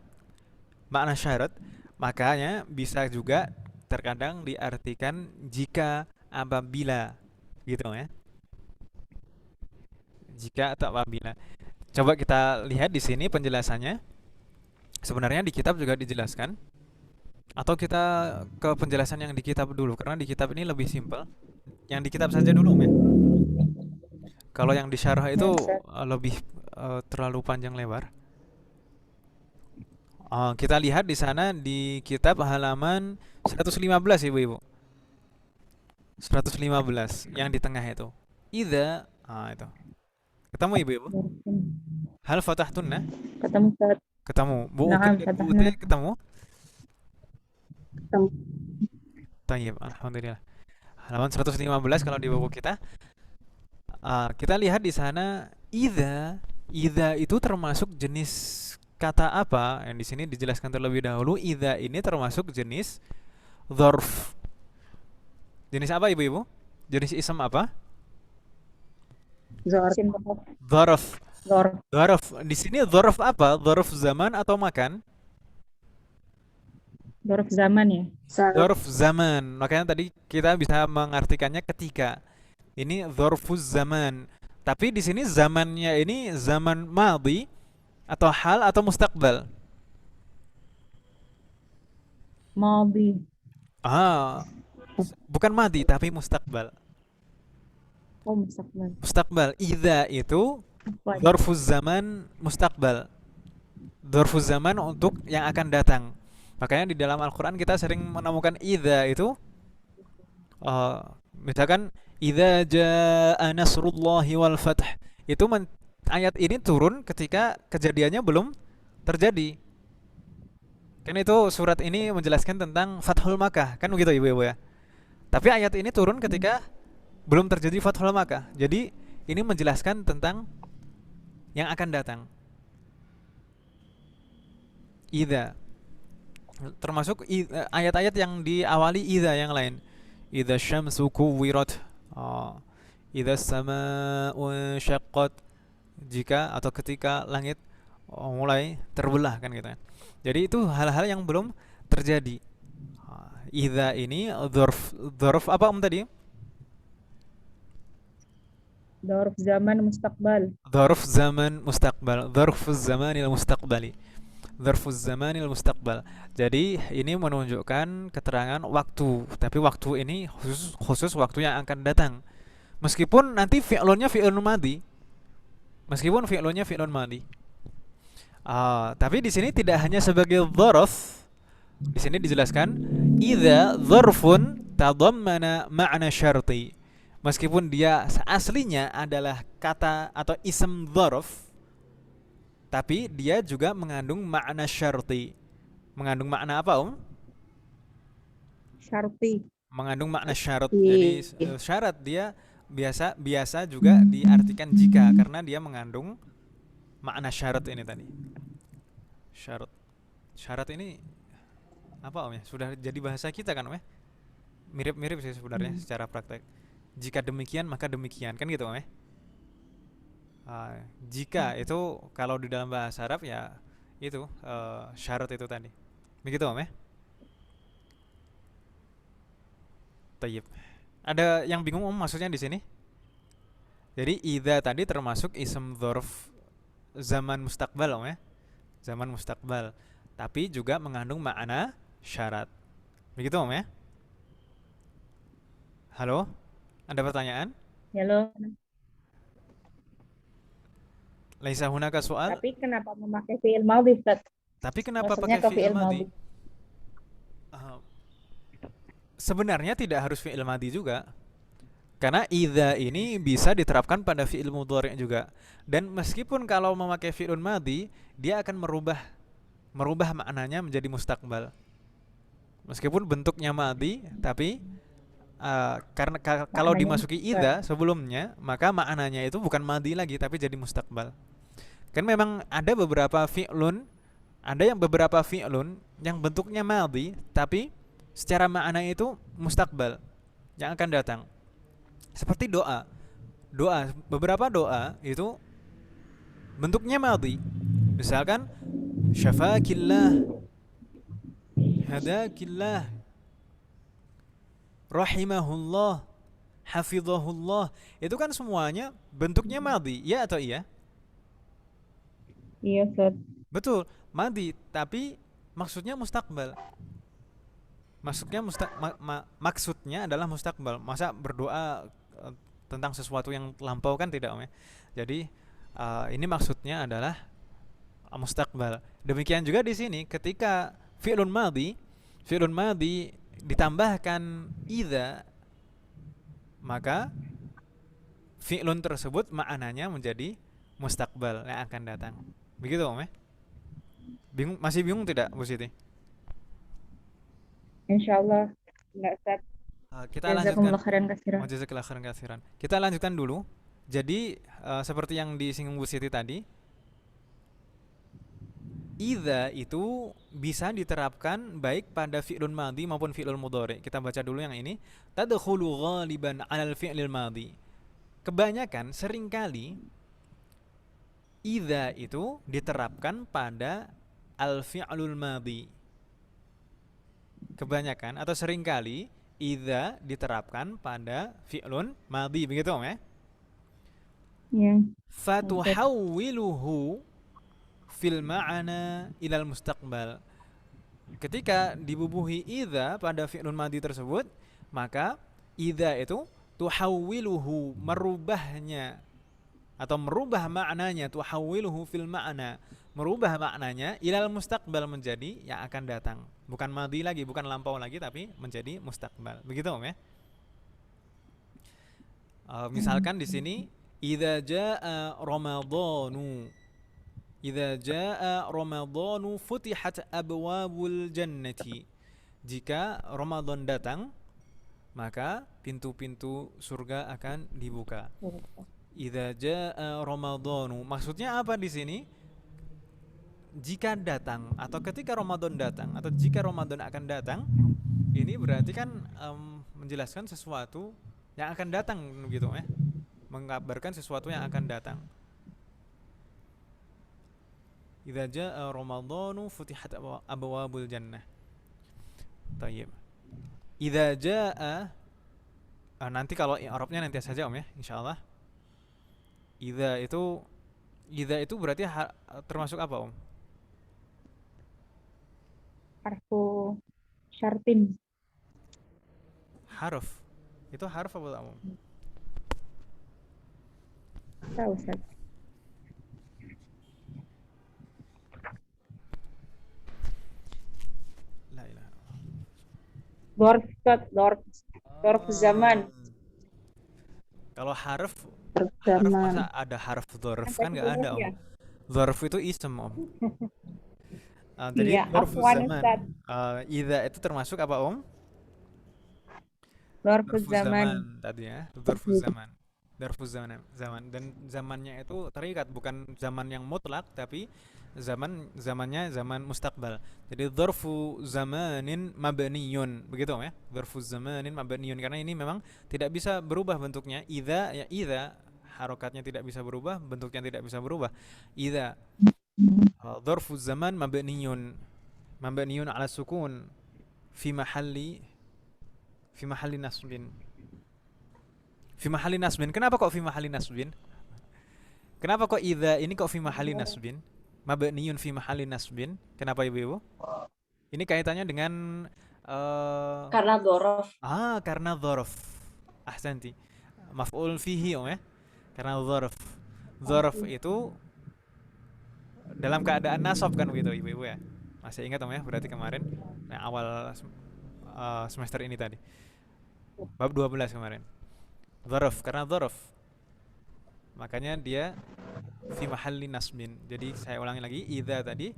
makanya bisa juga terkadang diartikan jika, apabila, gitu ya. Jika atau apabila. Coba kita lihat di sini penjelasannya. Sebenarnya di kitab juga dijelaskan. Atau kita ke penjelasan yang di kitab dulu, karena di kitab ini lebih simpel. Yang di kitab saja dulu, ya. Kalau yang di syarah itu lebih terlalu panjang lebar. Kita lihat di sana di kitab halaman 115 ibu-ibu. 115 yang di tengah itu. Idza, itu. Ketemu ibu-ibu? Hal fatahtunna? ketemu Ustaz. Ketemu. Bu Na'am, Uke, Bu fatahna. Ute ketemu? Ketemu. Tayyib, alhamdulillah. Halaman 115 kalau di buku kita. Kita lihat di sana idza itu termasuk jenis kata apa? Yang di sini dijelaskan terlebih dahulu. Idza ini termasuk jenis dzarf. Jenis apa ibu-ibu? Jenis ism apa? Zor. Dzarf. Zor. Dzarf. Di sini dzarf apa? Dzarf zaman atau makan? Dzarf zaman ya. Dzarf zaman. Makanya tadi kita bisa mengartikannya ketika. Ini dzarfuz zaman. Tapi di sini zamannya ini zaman madhi atau hal atau mustaqbal? Madhi. Bukan madhi tapi mustaqbal. Oh, mustaqbal. Mustaqbal. Idza itu Apa ya? dzarfuz zaman mustaqbal. Dzarfuz zaman untuk yang akan datang. Makanya di dalam Al-Qur'an kita sering menemukan idza itu misalkan idza jaa nasrullahi wal fath. Itu ayat ini turun ketika kejadiannya belum terjadi. Kan itu surat ini menjelaskan tentang Fathul Makkah, kan begitu ibu-ibu ya. Tapi ayat ini turun ketika belum terjadi Fathul Makkah. Jadi ini menjelaskan tentang yang akan datang. Idza. Termasuk ayat-ayat yang diawali idza yang lain. Idza syamsu kuwirat. Idza samaa'u syaqqat. Jika atau ketika langit mulai terbelah kan gitu. Jadi itu hal-hal yang belum terjadi. Idza ini dzarf apa tadi? Dzarf zaman mustaqbal. Dzarf zaman mustaqbal. Dzarfuz zamanil mustaqbali. Dzarfuz zamanil mustaqbal. Jadi ini menunjukkan keterangan waktu, tapi waktu ini khusus waktu yang akan datang. Meskipun nanti fi'lunnya fi'lun madhi. Meskipun fi'lunnya fi'lun madhi. Tapi di sini tidak hanya sebagai dzarf. Di sini dijelaskan idza dzarfun tadammana ma'na syarti. Meskipun dia aslinya adalah kata atau ism dzarf, tapi dia juga mengandung makna syarti. Mengandung makna apa, Syarti. Mengandung makna syarat. Jadi syarat dia biasa juga diartikan jika, karena dia mengandung makna syarat ini tadi. Syarat ini apa ya? Sudah jadi bahasa kita kan ya? Mirip-mirip sih sebenarnya secara praktek. Jika demikian maka demikian, kan gitu ya? Jika itu kalau di dalam bahasa Arab ya itu syarat itu tadi. Begitu ya? Tayyib. Ada yang bingung maksudnya di sini? Jadi idza tadi termasuk ism dzarf zaman mustaqbal ya. Zaman mustaqbal. Tapi juga mengandung makna syarat. Begitu ya? Halo? Ada pertanyaan? Ya loh. Laisa hunaka soal. Tapi kenapa memakai fi'il madhi, Ustaz? Tapi kenapa Maksudnya pakai ke fi'il fi'il madhi? madhi. Sebenarnya tidak harus fi'il madhi juga. Karena idza ini bisa diterapkan pada fi'il mudhari' juga. Dan meskipun kalau memakai fi'il madhi, dia akan merubah maknanya menjadi mustaqbal. Meskipun bentuknya madhi, tapi karena kalau Maknanya dimasuki idza sebelumnya, maka maknanya itu bukan madhi lagi tapi jadi mustaqbal. Kan memang ada beberapa fi'lun, beberapa fi'lun yang bentuknya madhi tapi secara makna itu mustaqbal yang akan datang. Seperti doa. Beberapa doa itu bentuknya madhi. Misalkan syafakillah, hadakillah, rahimahullah, hafizahullah. Itu kan semuanya bentuknya madhi, ya atau iya? Iya, Ustaz. Betul, madhi, tapi maksudnya mustaqbal. Maksudnya adalah mustaqbal. Masa berdoa tentang sesuatu yang lampau kan tidak, Om ya. Jadi ini maksudnya adalah mustaqbal. Demikian juga di sini ketika fi'lun madhi ditambahkan idza, maka fi'lun tersebut maknanya menjadi mustaqbal yang akan datang. Begitu, Om ya. Masih bingung tidak, Bu Siti? Insyaallah enggak, Ustaz. Kita lanjutkan. Jazakumullah khairan katsiran. Jazakallahu khairan katsiran. Kita lanjutkan dulu. Jadi seperti yang disinggung Bu Siti tadi, idza itu bisa diterapkan baik pada fi'lun madhi maupun fi'lul mudhari. Kita baca dulu yang ini. Tadkhulu ghaliban 'alal fi'lil madhi. Kebanyakan seringkali idza itu diterapkan pada al-fi'lul madhi. Kebanyakan atau seringkali idza diterapkan pada fi'lun madhi, begitu, Om ya? Iya. Fatuhawwiluhu fil ma'ana ilal mustaqbal. Ketika dibubuhi idza pada fi'lun madhi tersebut, maka idza itu tuhawwiluhu, merubahnya atau merubah maknanya, tuhawwiluhu fil ma'na, merubah maknanya ilal mustaqbal, menjadi yang akan datang. Bukan madhi lagi, bukan lampau lagi, tapi menjadi mustaqbal. Begitu, Om ya? Misalkan di sini idza jaa ramadhanu, idza jaa ramadhanu futihat abwabul jannati. Jika Ramadan datang, maka pintu-pintu surga akan dibuka. Idza jaa ramadhanu, maksudnya apa di sini? Jika datang, atau ketika Ramadan datang, atau jika Ramadan akan datang, ini berarti kan menjelaskan sesuatu yang akan datang, gitu ya, mengabarkan sesuatu yang akan datang. Idza jaa ramadhanu futihat abwabul jannah. Tayyib. Idza jaa, nanti kalau i'rabnya nanti saja, Om ya, insyaallah. Idza itu berarti termasuk apa, Om? Harfu syartin. Harf. Itu harf apa, Om? Tahu, Ustaz. La ilaha illallah. Dorf, Ustaz. Dorf zaman. Kalau harf Zaman. masa ada harf dzarf? Kan nggak ada, Om. Ya. Dzarf itu ism, Om. Jadi Iya, dzarfuz afwan, zaman. Ustaz. Idza itu termasuk apa, Om? Dzarfuz Dzarfuz zaman zaman. tadi ya. Dzarfuz zaman. Dzarfuz zaman, dan zamannya itu terikat, bukan zaman yang mutlak, tapi zamannya zaman mustaqbal. Jadi dzarfu zamanin mabniyun, begitu, Om ya. Dzarfu zamanin mabniyun, karena ini memang tidak bisa berubah bentuknya. Idza, ya idza, harokatnya tidak bisa berubah, bentuknya tidak bisa berubah. Idza dzarfu zaman mabniyun ala sukun fi mahalli nasbin. Fi mahalli nasbin. Kenapa kok fi mahalli nasbin? Kenapa kok idza ini kok fi mahalli nasbin? Mabniyun fi mahalli nasbin. Kenapa, Ibu-ibu? Ini kaitannya dengan Karena dzaraf. karena dzaraf. Ahsanti. maf'ul fihi Om ya. Karena dzarf itu dalam keadaan nasab kan begitu Ibu-ibu ya. Masih ingat Om ya? Berarti kemarin awal semester ini tadi. Bab 12 kemarin. Dzarf, karena dzarf. Makanya dia fi mahalli nasbin. Jadi saya ulangi lagi, idza tadi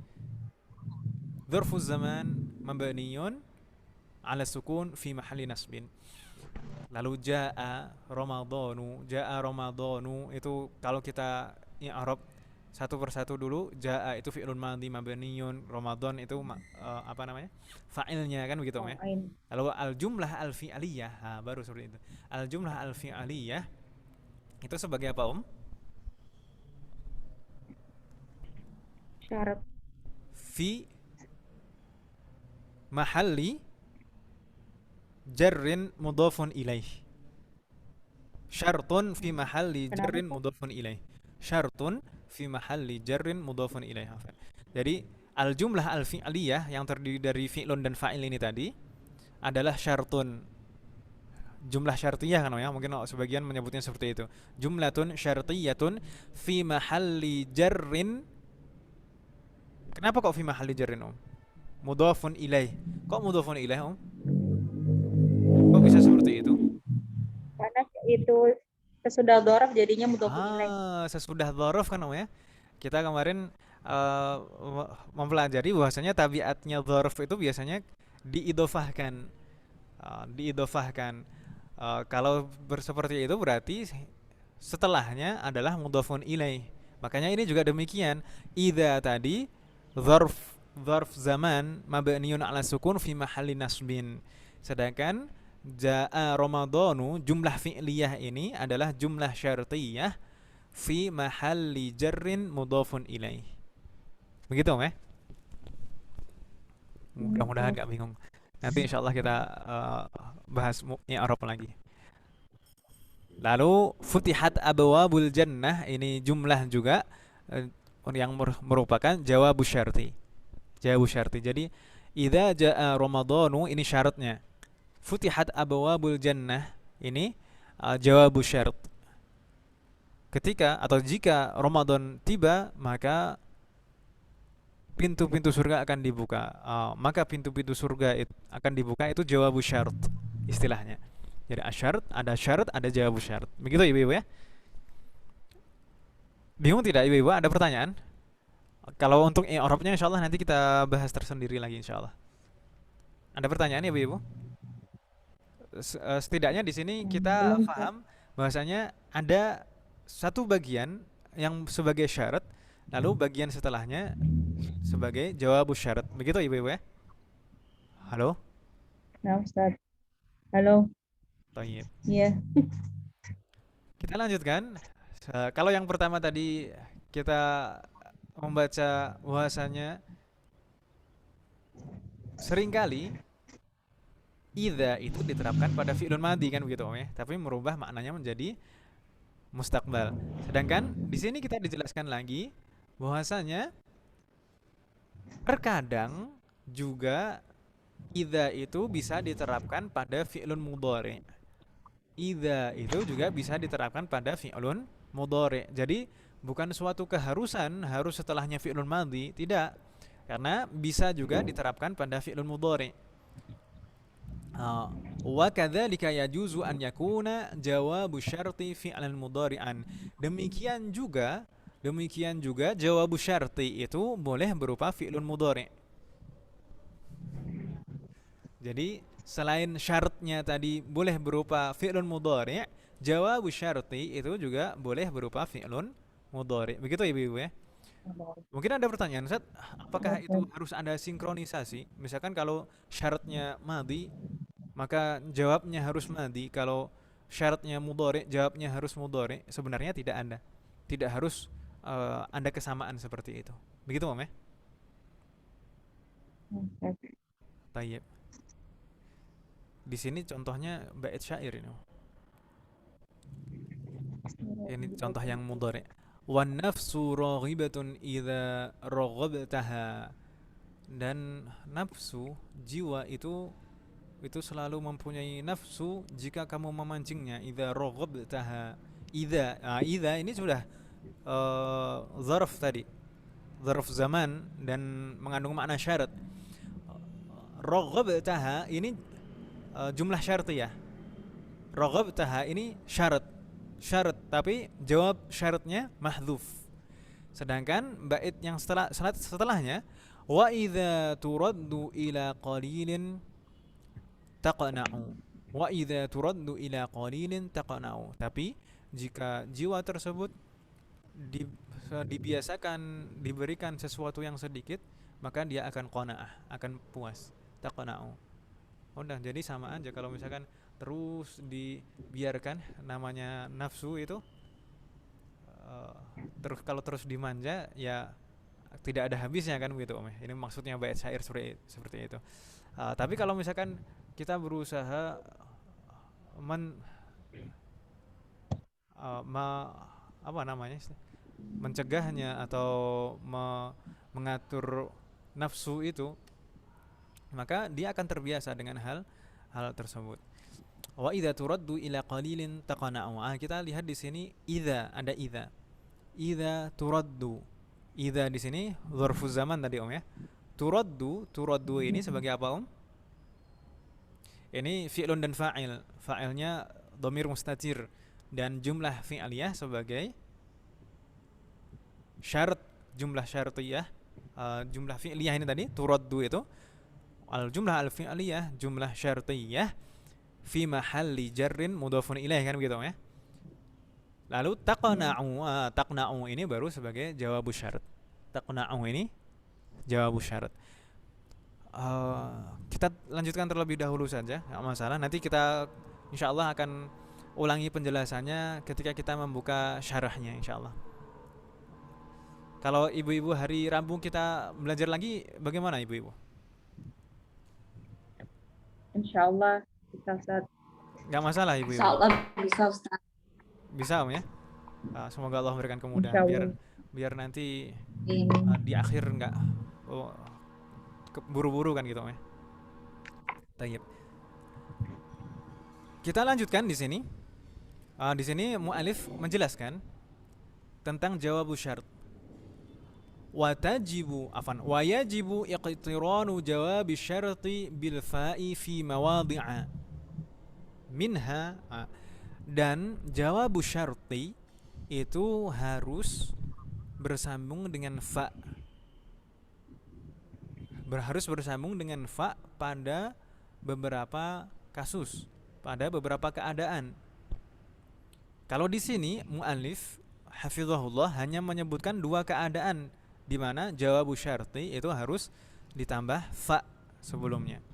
dzarfuz zaman mabniyun ala sukun fi mahalli nasbin. Lalu jaa ramadhanu itu kalau kita i'rab satu persatu dulu. Jaa itu fi'lun madhi mabniyun, Ramadan itu apa namanya? Fa'ilnya kan begitu Om ya. Lalu al-jumlah al-fi'aliyah, baru seperti itu. Al-jumlah al-fi'aliyah itu sebagai apa Om? Syarat. Fi mahalli jarrin mudhafun ilaih. Syartun fi mahalli jarrin mudhafun ilaih. Syartun fi mahalli jarrin mudhafun ilaih. Jadi al-jumlah al-fi'liyah yang terdiri dari fi'lun dan fa'il ini tadi adalah syartun. Jumlah syartiyah kan ya, mungkin sebagian menyebutnya seperti itu. Jumlatun syartiyatun fi mahalli jarrin. Kenapa kok fi mahalli jarrin Om? Mudhafun ilaih. Kok mudhafun ilaih Om? Kok bisa seperti itu? Karena itu sesudah dzaraf jadinya mudhafun ilaih. Sesudah dzaraf kan Om ya. Kita kemarin mempelajari bahwasanya tabiatnya dzaraf itu biasanya diidofahkan. Kalau seperti itu berarti setelahnya adalah mudhafun ilaih. Makanya ini juga demikian. Idza tadi dzarf zaman mabniun ala sukun fi mahalli nasbin. Sedangkan jaa ramadhanu jumlah fi'liyah ini adalah jumlah syartiyah fi mahalli jarrin mudhafun ilaih. Begitu Om ya? Mudah-mudahan gak bingung. Nanti insyaallah kita bahas i'rab lagi. Lalu futihat abwabul jannah, ini jumlah juga yang merupakan jawab syarti. Jadi idza jaa ramadhanu ini syaratnya. Futihat abwabul jannah ini jawab syarat. Ketika atau jika Ramadan tiba, maka pintu-pintu surga akan dibuka. Maka pintu-pintu surga akan dibuka, itu jawab syarat istilahnya. Jadi syarat, ada jawab syarat. Begitu Ibu-ibu ya. Bingung tidak Ibu-ibu? Ada pertanyaan? Kalau untuk i'rabnya insyaallah nanti kita bahas tersendiri lagi insyaallah. Ada pertanyaan Ibu-ibu? Setidaknya di sini kita paham bahwasanya ada satu bagian yang sebagai syarat, lalu bagian setelahnya sebagai jawab syarat. Begitu Ibu-ibu ya? Halo? Nah, Ustaz. Halo. Baik. Iya. Kita lanjutkan. Kalau yang pertama tadi kita membaca bahwasanya seringkali idza itu diterapkan pada fi'lun madhi kan begitu Om ya, tapi merubah maknanya menjadi mustaqbal. Sedangkan di sini kita dijelaskan lagi bahwasanya terkadang juga idza itu bisa diterapkan pada fi'lun mudhari. Idza itu juga bisa diterapkan pada fi'lun mudhari. Jadi bukan suatu keharusan harus setelahnya fi'lun madhi, tidak. Karena bisa juga diterapkan pada fi'lun mudhari. Wa kadzalika yajuzu an yakuna jawabu syarti fi'lan mudhari'an. Demikian juga jawabu syarti itu boleh berupa fi'lun mudhari'. Jadi selain syaratnya tadi boleh berupa fi'lun mudhari', jawabu syarti itu juga boleh berupa fi'lun mudhari'. Begitu Ibu-ibu ya. Mungkin ada pertanyaan, Ustaz, apakah itu harus ada sinkronisasi? Misalkan kalau syaratnya madhi, maka jawabnya harus madhi. Kalau syaratnya mudhari, jawabnya harus mudhari. Sebenarnya tidak ada. Tidak harus ada kesamaan seperti itu. Begitu Om ya? Tayyib. Di sini contohnya bait syair ini. Ini contoh yang mudhari. Wan nafsu raghibatun idza raghabtaha. Dan nafsu, jiwa itu itu selalu mempunyai nafsu jika kamu memancingnya. Idza raghabtaha. Idza ini sudah zarf tadi, zarf zaman dan mengandung makna syarat. Raghabtaha ini jumlah syartiyah. Raghabtaha ini syarat, tapi jawab syaratnya mahdzuf. Sedangkan bait yang setelahnya, wa idza turaddu ila qalilin taqna'u. Wa idza turaddu ila qalilin taqna'u. Tapi jika jiwa tersebut dibiasakan diberikan sesuatu yang sedikit, maka dia akan qanaah, akan puas. Taqna'u. Udah, jadi sama aja kalau misalkan terus dibiarkan, namanya nafsu itu terus kalau terus dimanja ya tidak ada habisnya kan begitu Om. Ini maksudnya bait syair seperti itu. Tapi kalau misalkan kita berusaha mencegahnya atau mengatur nafsu itu, maka dia akan terbiasa dengan hal tersebut. Wa idza turaddu ila qalilin taqna'u. Kita lihat di sini idza, ada idza. Idza turaddu. Idza di sini dzarfuz zaman tadi Om ya. Turaddu ini sebagai apa Om? Ini fi'lun dan fa'il. Fa'ilnya dhamir mustatir dan jumlah fi'liyah sebagai syarat, jumlah syartiyah. Jumlah fi'liyah ini tadi turaddu itu al-jumlah al-fi'liyah, jumlah syartiyah fi mahalli jarrin mudhafun ilaih kan begitu ya. Lalu taqna'u ini baru sebagai jawabu syarat. Taqna'u ini jawabu syarat. Kita lanjutkan terlebih dahulu saja, enggak masalah. Nanti kita insyaallah akan ulangi penjelasannya ketika kita membuka syarahnya insyaallah. Kalau ibu-ibu hari Rabu kita belajar lagi bagaimana ibu-ibu? Insyaallah bisa Ustaz. Enggak masalah ibu-ibu. Insyaallah bisa Ustaz. Bisa Om ya. Semoga Allah memberikan kemudahan biar nanti di akhir enggak buru-buru kan gitu Om ya. Tayyib. Kita lanjutkan di sini. Di sini mu'alif menjelaskan tentang jawabu syarat. Wa yajibu iqtiranu jawabi syarti bil fa'i fi mawadhi'a minha. Dan jawabu syarti itu harus bersambung dengan fa. Harus bersambung dengan fa pada beberapa kasus, pada beberapa keadaan. Kalau di sini mu'alif hafizahullah hanya menyebutkan dua keadaan di mana jawabu syarti itu harus ditambah fa sebelumnya.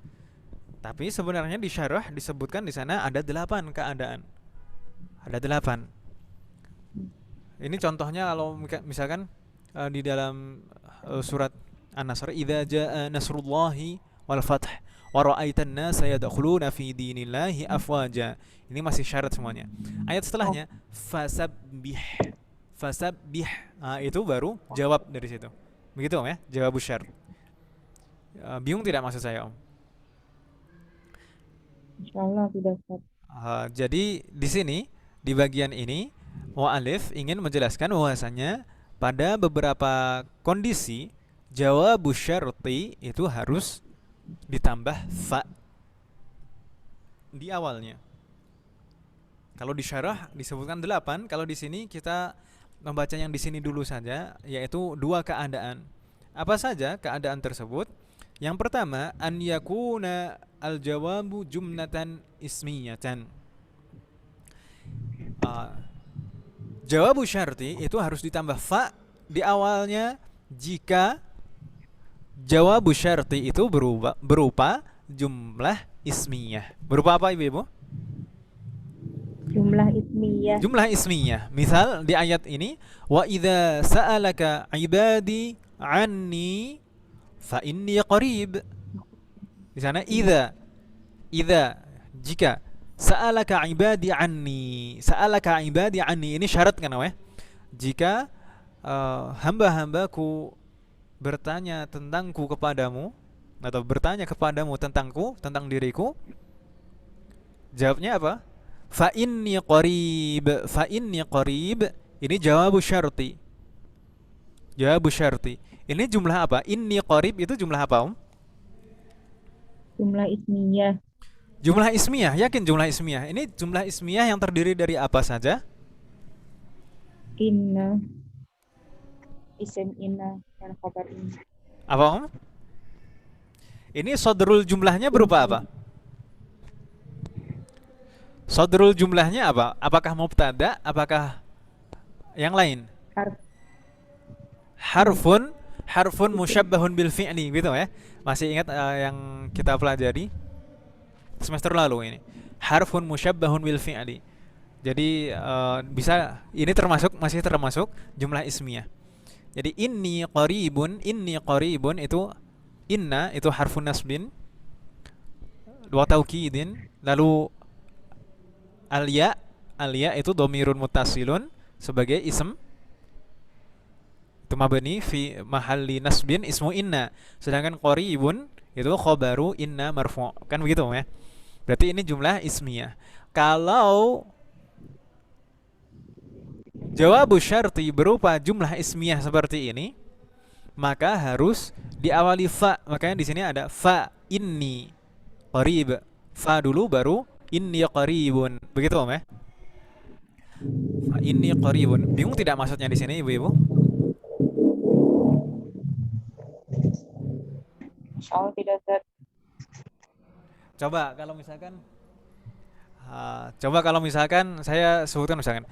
Tapi sebenarnya di syarah disebutkan di sana ada 8 keadaan. Ada 8. Ini contohnya kalau misalkan di dalam surat An-Nasr, idza jaa nasrullahi wal fath wa ra'aitan nasa yadkhuluna fi dinillahi afwaja. Ini masih syarat semuanya. Ayat setelahnya fasabbih. Itu baru jawab dari situ. Begitu Om ya, jawab syarat. Bingung tidak maksud saya Om? Insyaallah tidak Ustaz. Jadi di sini di bagian ini mu'alif ingin menjelaskan bahwasanya pada beberapa kondisi jawab syarti itu harus ditambah fa di awalnya. Kalau di syarah disebutkan 8, kalau di sini kita membaca yang di sini dulu saja, yaitu 2 keadaan. Apa saja keadaan tersebut? Yang pertama, an yakuna al-jawabu jumlatan ismiyatan. Jawabu syarti itu harus ditambah fa di awalnya jika jawabu syarti itu berupa jumlah ismiyah. Berupa apa ibu-ibu? Jumlah ismiyah. Misal di ayat ini, wa idza sa'alaka ibadi anni fa inni qarib. Di sana idza jika sa'alaka ibadi anni ini syarat kan ya? Jika hamba-hambaku bertanya tentangku kepadamu, atau bertanya kepadamu tentangku, tentang diriku, jawabnya apa? Fa inni qarib. Fa inni qarib ini jawabu syarti. Jawabu syarti. Ini jumlah apa? Inni qarib itu jumlah apa, Om? Jumlah ismiyah. Jumlah ismiyah, yakin jumlah ismiyah. Ini jumlah ismiyah yang terdiri dari apa saja? Inna. Isim inna dan khabar inna. Apa, Om? Ini sodrul jumlahnya berupa apa? Sodrul jumlahnya apa? Apakah mubtada? Apakah yang lain? Harf. Harfun musyabbahun bil fi'li gitu ya. Masih ingat yang kita pelajari semester lalu ini? Harfun musyabbahun bil fi'li. Jadi bisa ini masih termasuk jumlah ismiyah. Jadi inni qaribun itu inna itu harfun nasbin wa taukidin, lalu Al-ya itu dhamirun muttasilun sebagai ism, itu mabni fi mahalli nasbin ismu inna. Sedangkan qaribun itu khabaru inna marfu'. Kan begitu ya. Berarti ini jumlah ismiyah. Kalau jawabu syarti berupa jumlah ismiyah seperti ini, maka harus diawali fa. Makanya di sini ada fa inni qarib. Fa dulu baru inni qaribun. Begitu, Om ya? Fa inni qaribun. Bingung tidak maksudnya di sini, Ibu-ibu? Insyaallah tidak Ustaz. Coba kalau misalkan saya sebutkan misalkan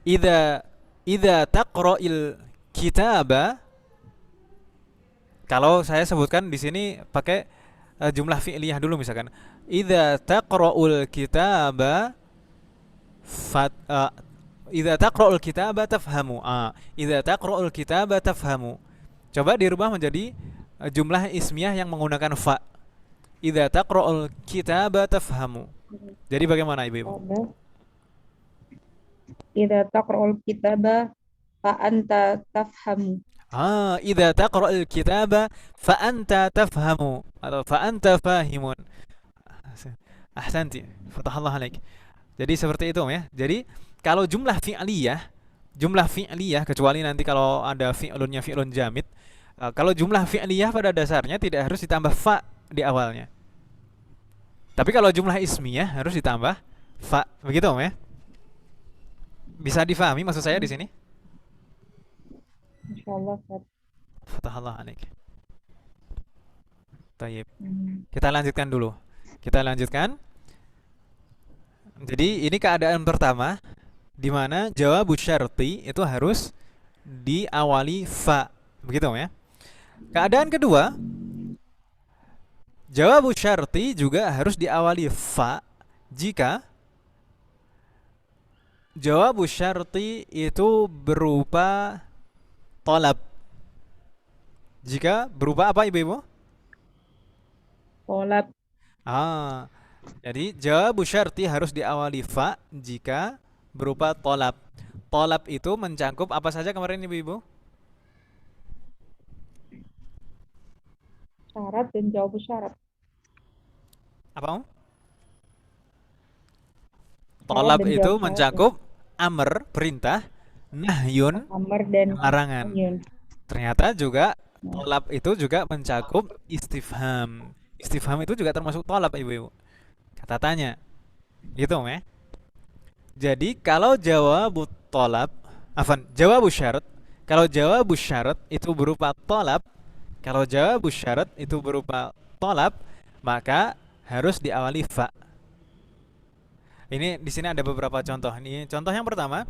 idza taqra'il kitaba, kalau saya sebutkan di sini pakai jumlah fi'liyah dulu misalkan. Idza taqra'ul kitaba idza taqra'ul kitaba tafhamu. Idza taqra'ul kitaba tafhamu. Coba dirubah menjadi jumlah ismiyah yang menggunakan fa. Idza taqra'ul kitaba tafhamu. Jadi bagaimana, Ibu-ibu? Idza taqra'ul kitaba fa anta tafhamu. Idza taqra'ul kitaba fa anta tafhamu atau fa anta fahimun. Ahsanti, fatahallah alaik. Jadi seperti itu ya. Jadi kalau jumlah fi'liyah kecuali nanti kalau ada fi'lunnya fi'lun jamid, kalau jumlah fi'liyah pada dasarnya tidak harus ditambah fa di awalnya. Tapi kalau jumlah ismiyah harus ditambah fa. Begitu, Om ya? Bisa difahami maksud saya di sini? Insyaallah Ustaz. Fatahallah alaik. Tayyib. Kita lanjutkan dulu. Jadi ini keadaan pertama di mana jawabu syarti itu harus diawali fa. Begitu ya. Keadaan kedua, jawabu syarti juga harus diawali fa jika jawabu syarti itu berupa talab. Jika berupa apa, Ibu-ibu? Talab. Jadi jawabu syarti harus diawali fa jika berupa talab. Talab itu mencakup apa saja kemarin, Ibu-ibu? Syarat dan jawabu syarat. Apa, Om? Talab itu mencakup amr, perintah, nahyun, amr dan larangan. nahyun. Ternyata juga talab itu juga mencakup istifham. Istifham itu juga termasuk talab, Ibu-ibu. Kata tanya. Gitu, ya. Jadi kalau jawabu syarat, kalau jawabu syarat itu berupa talab, maka harus diawali fa. Ini di sini ada beberapa contoh. Ini contoh yang pertama,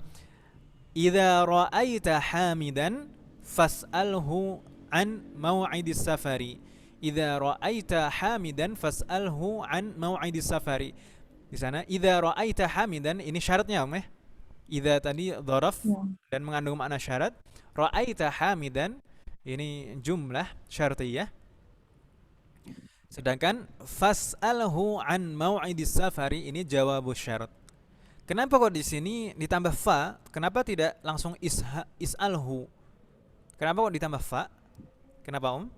idza ra'aita hamidan fas'alhu an mau'idis safari. Idza ra'aita hamidan fas'alhu an mau'idis safari. Di sana idza ra'aita hamidan ini syaratnya, Om ya. Idza tadi dzaraf dan mengandung makna syarat. Ra'aita hamidan ini jumlah syartiyah. Sedangkan fas'alhu an mau'idis safari ini jawabu syarat. Kenapa kok di sini ditambah fa? Kenapa tidak langsung is'alhu? Kenapa kok ditambah fa? Kenapa, Om?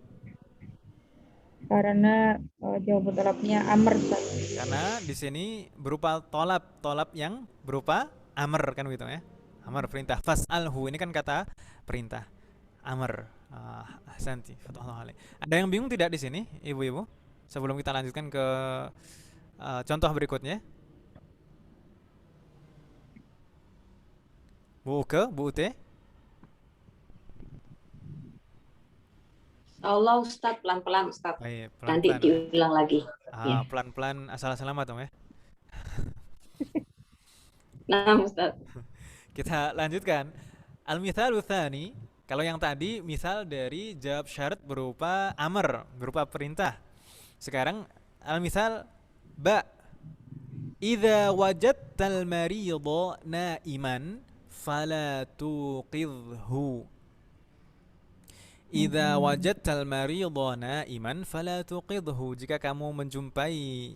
Karena jawaban tolapnya amr, Ustaz. Karena di sini berupa tolap yang berupa amr kan gitu ya. Amr perintah. Fas'alhu ini kan kata perintah. Amr. Ahsanti. Fatahullah alaih. Ada yang bingung tidak di sini, ibu-ibu? Sebelum kita lanjutkan ke contoh berikutnya. Bu Uke, Bu Ute. Allah Ustadz, pelan-pelan Ustadz. Baik, Nanti pelan-pelan. diulang lagi. Ya. Pelan-pelan asal selamat dong ya. Nah Ustadz. Kita lanjutkan. Al-mithalu tsani, kalau yang tadi misal dari jawab syarat berupa amr, berupa perintah. Sekarang al-mithal ba. Idza wajadtal marida naiman fala tuqidhu. Idza wajadtal marida naiman fala tuqidhu. Jika kamu menjumpai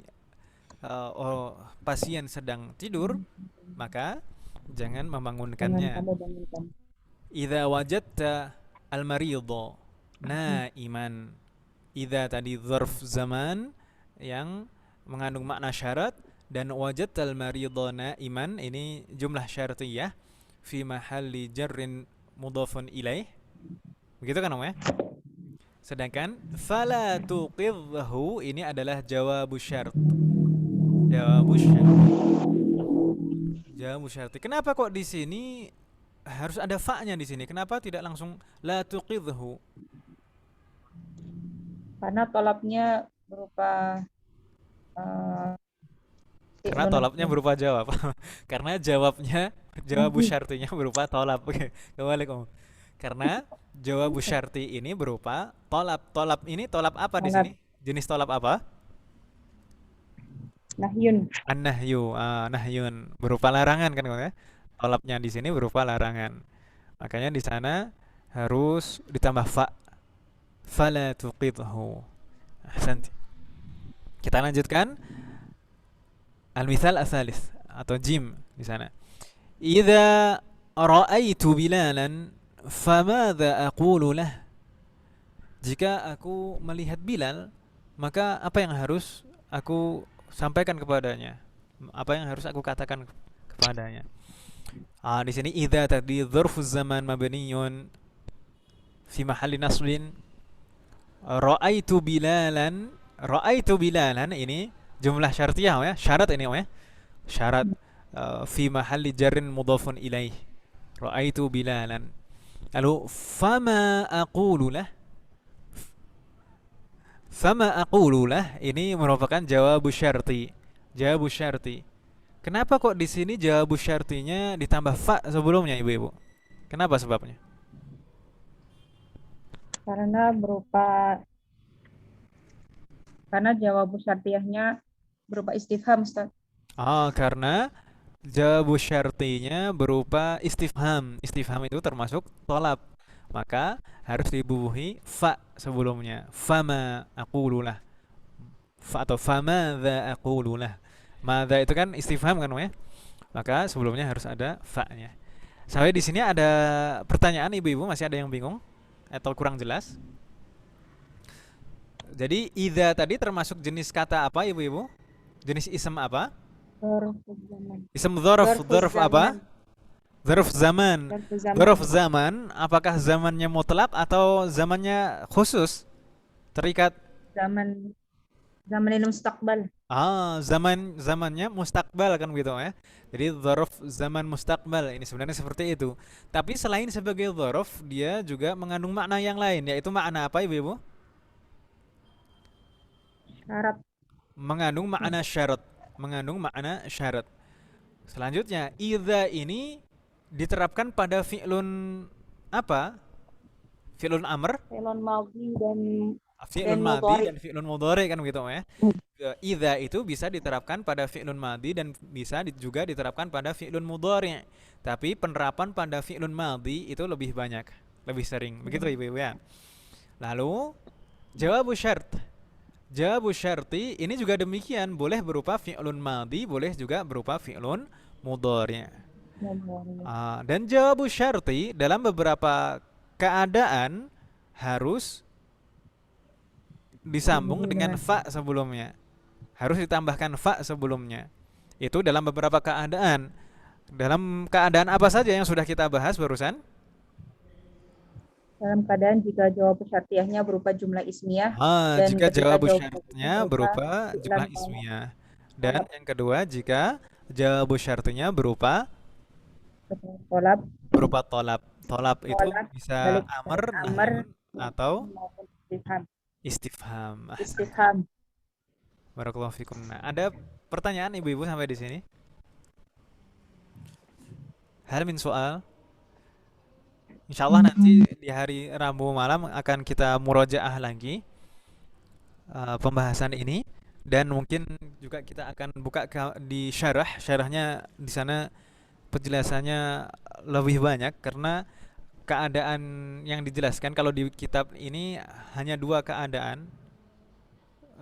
pasien sedang tidur, maka jangan Jangan membangunkannya. kamu bangunkan. Idza wajadta al-marida naiman. Idza tadi dzarf zaman yang mengandung makna syarat, dan wajadtal marida naiman ini jumlah syartiyah fi mahalli jarrin mudhafun ilaih. Begitu kan Om ya? Sedangkan fala tuqidhu ini adalah jawabu syart. Jawabu syart. Jawabu syarti. Kenapa kok di sini harus ada fa-nya di sini? Kenapa tidak langsung la tuqidhu? Karena tolapnya berupa Karena tolapnya berupa jawab. Karena jawabu syartinya berupa tolap. Oke, kembali Om. Karena jawabu syarti ini berupa tolap. Tolap ini tolap apa di sini? Jenis tolap apa? nahyun. An-nahyu, nahyun, berupa larangan kan ya? Tolapnya di sini berupa larangan. Makanya di sana harus ditambah fa. Fala tuqidhu. Ahsanti. Kita lanjutkan. Al-mithal ats-tsalits atau jim di sana. Idza ra'aitu Bilalan famadza aqulu lah. Jika aku melihat Bilal, maka apa yang harus aku sampaikan kepadanya? Apa yang harus aku katakan kepadanya? Di sini idza tadi dzarfuz zaman mabniyun fi mahalli nasbin. Ra'aitu Bilalan ini jumlah syartiyah ya, syarat ini ya. Syarat fi mahalli jarrin mudhafun ilaih. Ra'aitu Bilalan. Lalu fama aqulu lah. Fama aqulu lah ini merupakan jawabu syarti. Jawabu syarti. Kenapa kok di sini jawabu syartinya ditambah fa sebelumnya ibu-ibu? Kenapa sebabnya? Karena jawabu syartiyahnya berupa istifham, Ustaz. Karena jawabu syartinya berupa istifham. Istifham itu termasuk tolab. Maka harus dibubuhi fa sebelumnya. Fama aqululah. Fa atau famadza aqululah. Madza itu kan istifham kan ya? Maka sebelumnya harus ada fa-nya. Sampai di sini ada pertanyaan ibu-ibu, masih ada yang bingung atau kurang jelas? Jadi idza tadi termasuk jenis kata apa ibu-ibu? Jenis ism apa? Ism dzarf apa? Dzarf zaman. Dzarf zaman, apakah zamannya mutlak atau zamannya khusus? Terikat zaman ini mustaqbal. Zamannya mustaqbal kan gitu ya. Jadi dzarf zaman mustaqbal ini sebenarnya seperti itu. Tapi selain sebagai dzarf, dia juga mengandung makna yang lain, yaitu makna apa ibu-ibu? Syarat. Mengandung makna syarat. Selanjutnya, idza ini diterapkan pada fi'lun apa? Fi'lun amr, Fi'lun madhi dan fi'lun madhi dan fi'lun mudhari kan gitu ya. Idza itu bisa diterapkan pada fi'lun madhi dan bisa juga diterapkan pada fi'lun mudhari. Tapi penerapan pada fi'lun madhi itu lebih banyak, lebih sering. Begitu ibu-ibu ya. Lalu jawabu syarti ini juga demikian, boleh berupa fi'lun madhi, boleh juga berupa fi'lun mudhari. Dan jawabu syarti dalam beberapa keadaan harus disambung dengan fa sebelumnya. Harus ditambahkan fa sebelumnya. Itu dalam beberapa keadaan. Dalam keadaan apa saja yang sudah kita bahas barusan? Dalam keadaan jika jawab syartiyahnya berupa jumlah ismiyah dan Jika ketika jawab jawab syartnya berupa jumlah ismiyah. Dan yang kedua, jika jawab syartnya berupa tolab tolab. Tolab itu Tolab, bisa balik amr, amr, nahyun, atau maupun istifham. istifham. Istifham. Barakallahu fikum. Nah, ada pertanyaan ibu-ibu sampai di sini? Hal min soal? Insyaallah nanti di hari Rabu malam akan kita murojaah lagi pembahasan ini, dan mungkin juga kita akan buka di syarahnya di sana penjelasannya lebih banyak, karena keadaan yang dijelaskan kalau di kitab ini hanya 2 keadaan,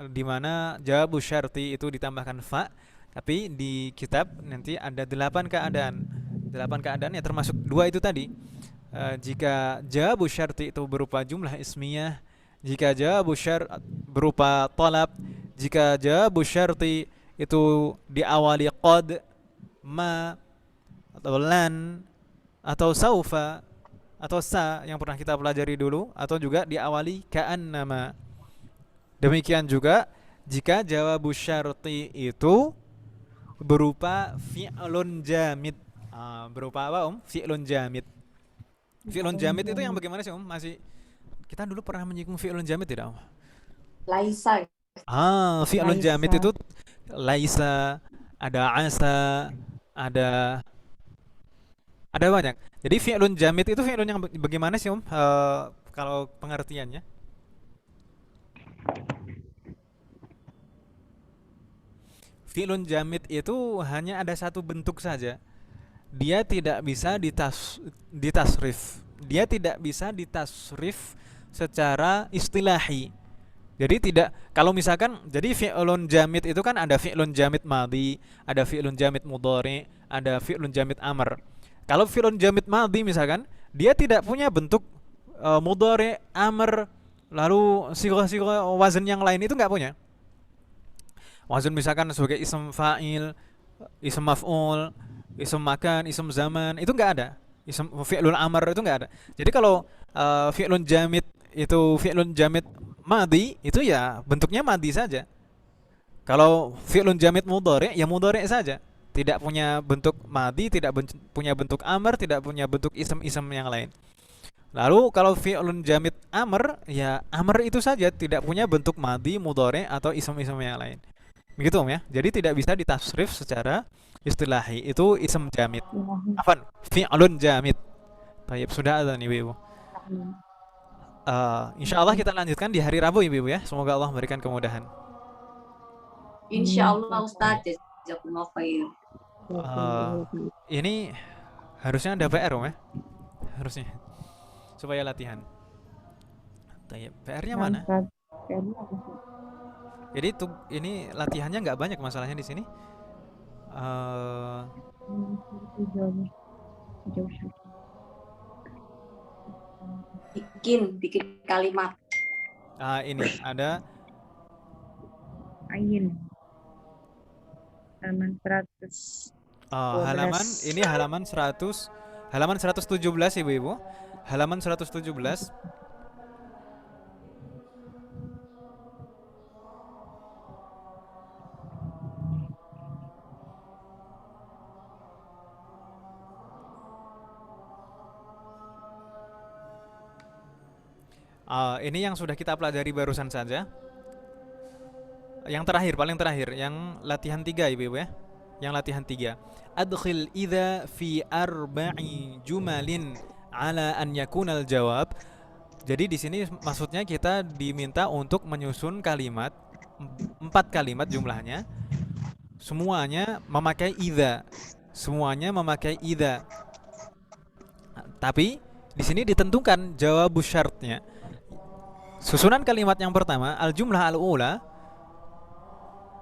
di mana jawab syarti itu ditambahkan fa, tapi di kitab nanti ada 8 keadaan. 8 keadaan ya, termasuk 2 itu tadi. Jika jawab syarti itu berupa jumlah ismiyah, jika jawab syart berupa talab, jika jawab syarti itu diawali qad, ma, atau lan, atau saufa, atau sa yang pernah kita pelajari dulu, atau juga diawali ka'annama. Demikian juga jika jawab syarti itu berupa fi'lun jamid. Berupa apa, Fi'lun jamid. Fi'lun jamid itu yang bagaimana sih, Masih kita dulu pernah menyinggung fi'lun jamid tidak, Laisa. Fi'lun Laisa. jamid itu laisa, ada asa, ada banyak. Jadi fi'lun jamid itu fi'lun yang bagaimana sih, kalau pengertiannya? Fi'lun jamid itu hanya ada satu bentuk saja. Dia tidak bisa ditasrif. Dia tidak bisa ditasrif secara istilahi. Jadi tidak, kalau misalkan, jadi fi'lun jamid itu kan ada fi'lun jamid madhi, ada fi'lun jamid mudhari, ada fi'lun jamid amr. Kalau fi'lun jamid madhi misalkan, dia tidak punya bentuk mudhari, amr, lalu sighah-sighah wazan yang lain itu nggak punya. Wazan misalkan sebagai ism fa'il, ism maf'ul, ism makan, ism zaman, itu nggak ada. Ism fi'lun amr itu nggak ada. Jadi kalau fi'lun jamid itu fi'lun jamid madhi, itu ya bentuknya madhi saja. Kalau fi'lun jamid mudhari, ya mudhari saja. Tidak punya bentuk madhi, tidak punya bentuk amr, tidak punya bentuk ism-ism yang lain. Lalu kalau fi'lun jamid amr, ya amr itu saja, tidak punya bentuk madhi, mudhari, atau ism-ism yang lain. Begitu, ya. Jadi tidak bisa ditasrif secara istilahi. Itu ism jamid. Afan, fi'lun jamid. Baik, sudah ada nih ibu. Insyaallah kita lanjutkan di hari Rabu ibu ya. Semoga Allah memberikan kemudahan. Insyaallah Ustaz, jazakumullah khair. Ini harusnya ada PR ya. Harusnya. Supaya latihan. PR-nya mana? Jadi ini latihannya nggak banyak masalahnya di sini. Bikin kalimat. Ini ada Ayin. Halaman 100. halaman ini halaman 117 ibu-ibu. Halaman 117. Ini yang sudah kita pelajari barusan saja. Yang terakhir, paling terakhir, yang latihan 3 ibu-ibu ya. Yang latihan 3. Adkhil idza fi arba'i jumalin ala an yakunal jawab. Jadi di sini maksudnya kita diminta untuk menyusun kalimat 4 kalimat jumlahnya. Semuanya memakai idza. Semuanya memakai idza. Tapi di sini ditentukan jawab syaratnya. Susunan kalimat yang pertama, al-jumlah al-ula,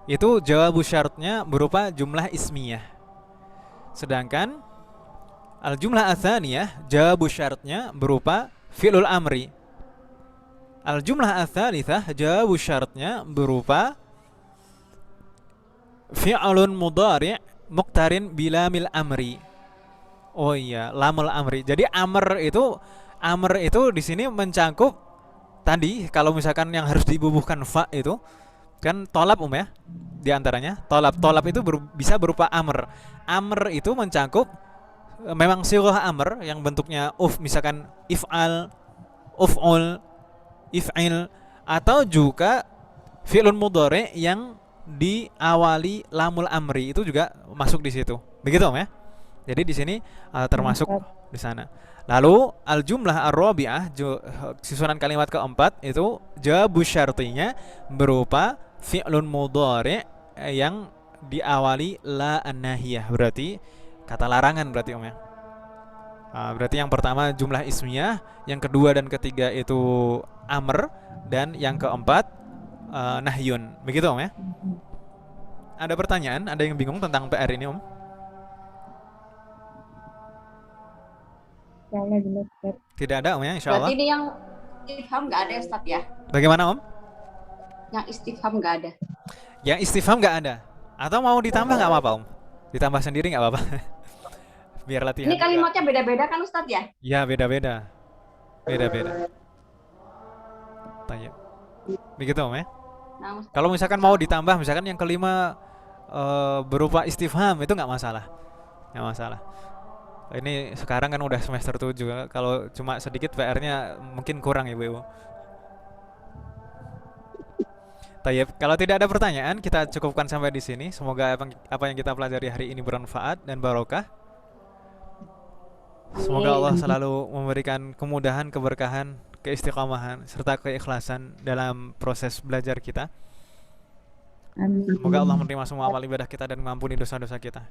itu jawab syaratnya berupa jumlah ismiyah. Sedangkan al-jumlah ats-tsaniyah, jawab syaratnya berupa fi'lul amri. Al-jumlah ats-tsalitsah jawabu syaratnya berupa fi'lun mudhari' muqtarin bilamil amri. Oh iya, lamul amri. Jadi amr itu di sini mencangkup tadi kalau misalkan yang harus dibubuhkan fa itu kan tolab ya. Di antaranya tolab itu bisa berupa amr. Amr itu mencangkup memang sighah amr yang bentuknya misalkan if'al, uf'ul, if'il, atau juga fi'lun mudhari yang diawali lamul amri itu juga masuk di situ. Begitu ya. Jadi di sini termasuk di sana. Lalu al jumlah ar-rabi'ah susunan kalimat keempat itu jawabu syartinya berupa fi'lun mudhari yang diawali la an-nahiyah, berarti kata larangan berarti ya. Berarti yang pertama jumlah ismiyah, yang kedua dan ketiga itu amr, dan yang keempat nahyun. Begitu ya. Ada pertanyaan? Ada yang bingung tentang PR ini Tidak ada ya, insyaallah. Berarti ini yang istifham nggak ada ya Ustaz ya? Bagaimana Yang istifham nggak ada. Yang istifham nggak ada. Atau mau ditambah nggak apa-apa Ditambah sendiri nggak apa-apa. Biar latihan. Ini kalimatnya beda-beda kan Ustaz ya? Ya beda-beda. Tanya. Begitu ya. Nah, Kalau misalkan mau ditambah, misalkan yang kelima berupa istifham, itu nggak masalah. Nggak masalah. Ini sekarang kan udah semester 7. Kalau cuma sedikit PR-nya mungkin kurang Ibu. Tayyib, kalau tidak ada pertanyaan, kita cukupkan sampai di sini. Semoga apa yang kita pelajari hari ini bermanfaat dan barokah. Semoga Allah selalu memberikan kemudahan, keberkahan, keistiqomahan, serta keikhlasan dalam proses belajar kita. Semoga Allah menerima semua amal ibadah kita dan mengampuni dosa-dosa kita.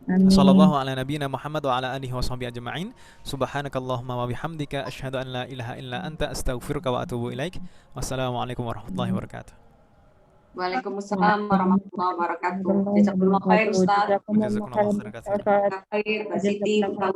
Sallallahu ala nabiyina Muhammad wa ala alihi washabihi ajma'in. Subhanakallahumma wa bihamdika asyhadu an la ilaha illa anta astaghfiruka wa atubu ilaik. Wassalamualaikum warahmatullahi wabarakatuh. Waalaikumsalam warahmatullahi wabarakatuh. Jazakumullah khair Ustaz. Jazakumullah khairan katsiran. Khair, Mbak Siti, Ustaz.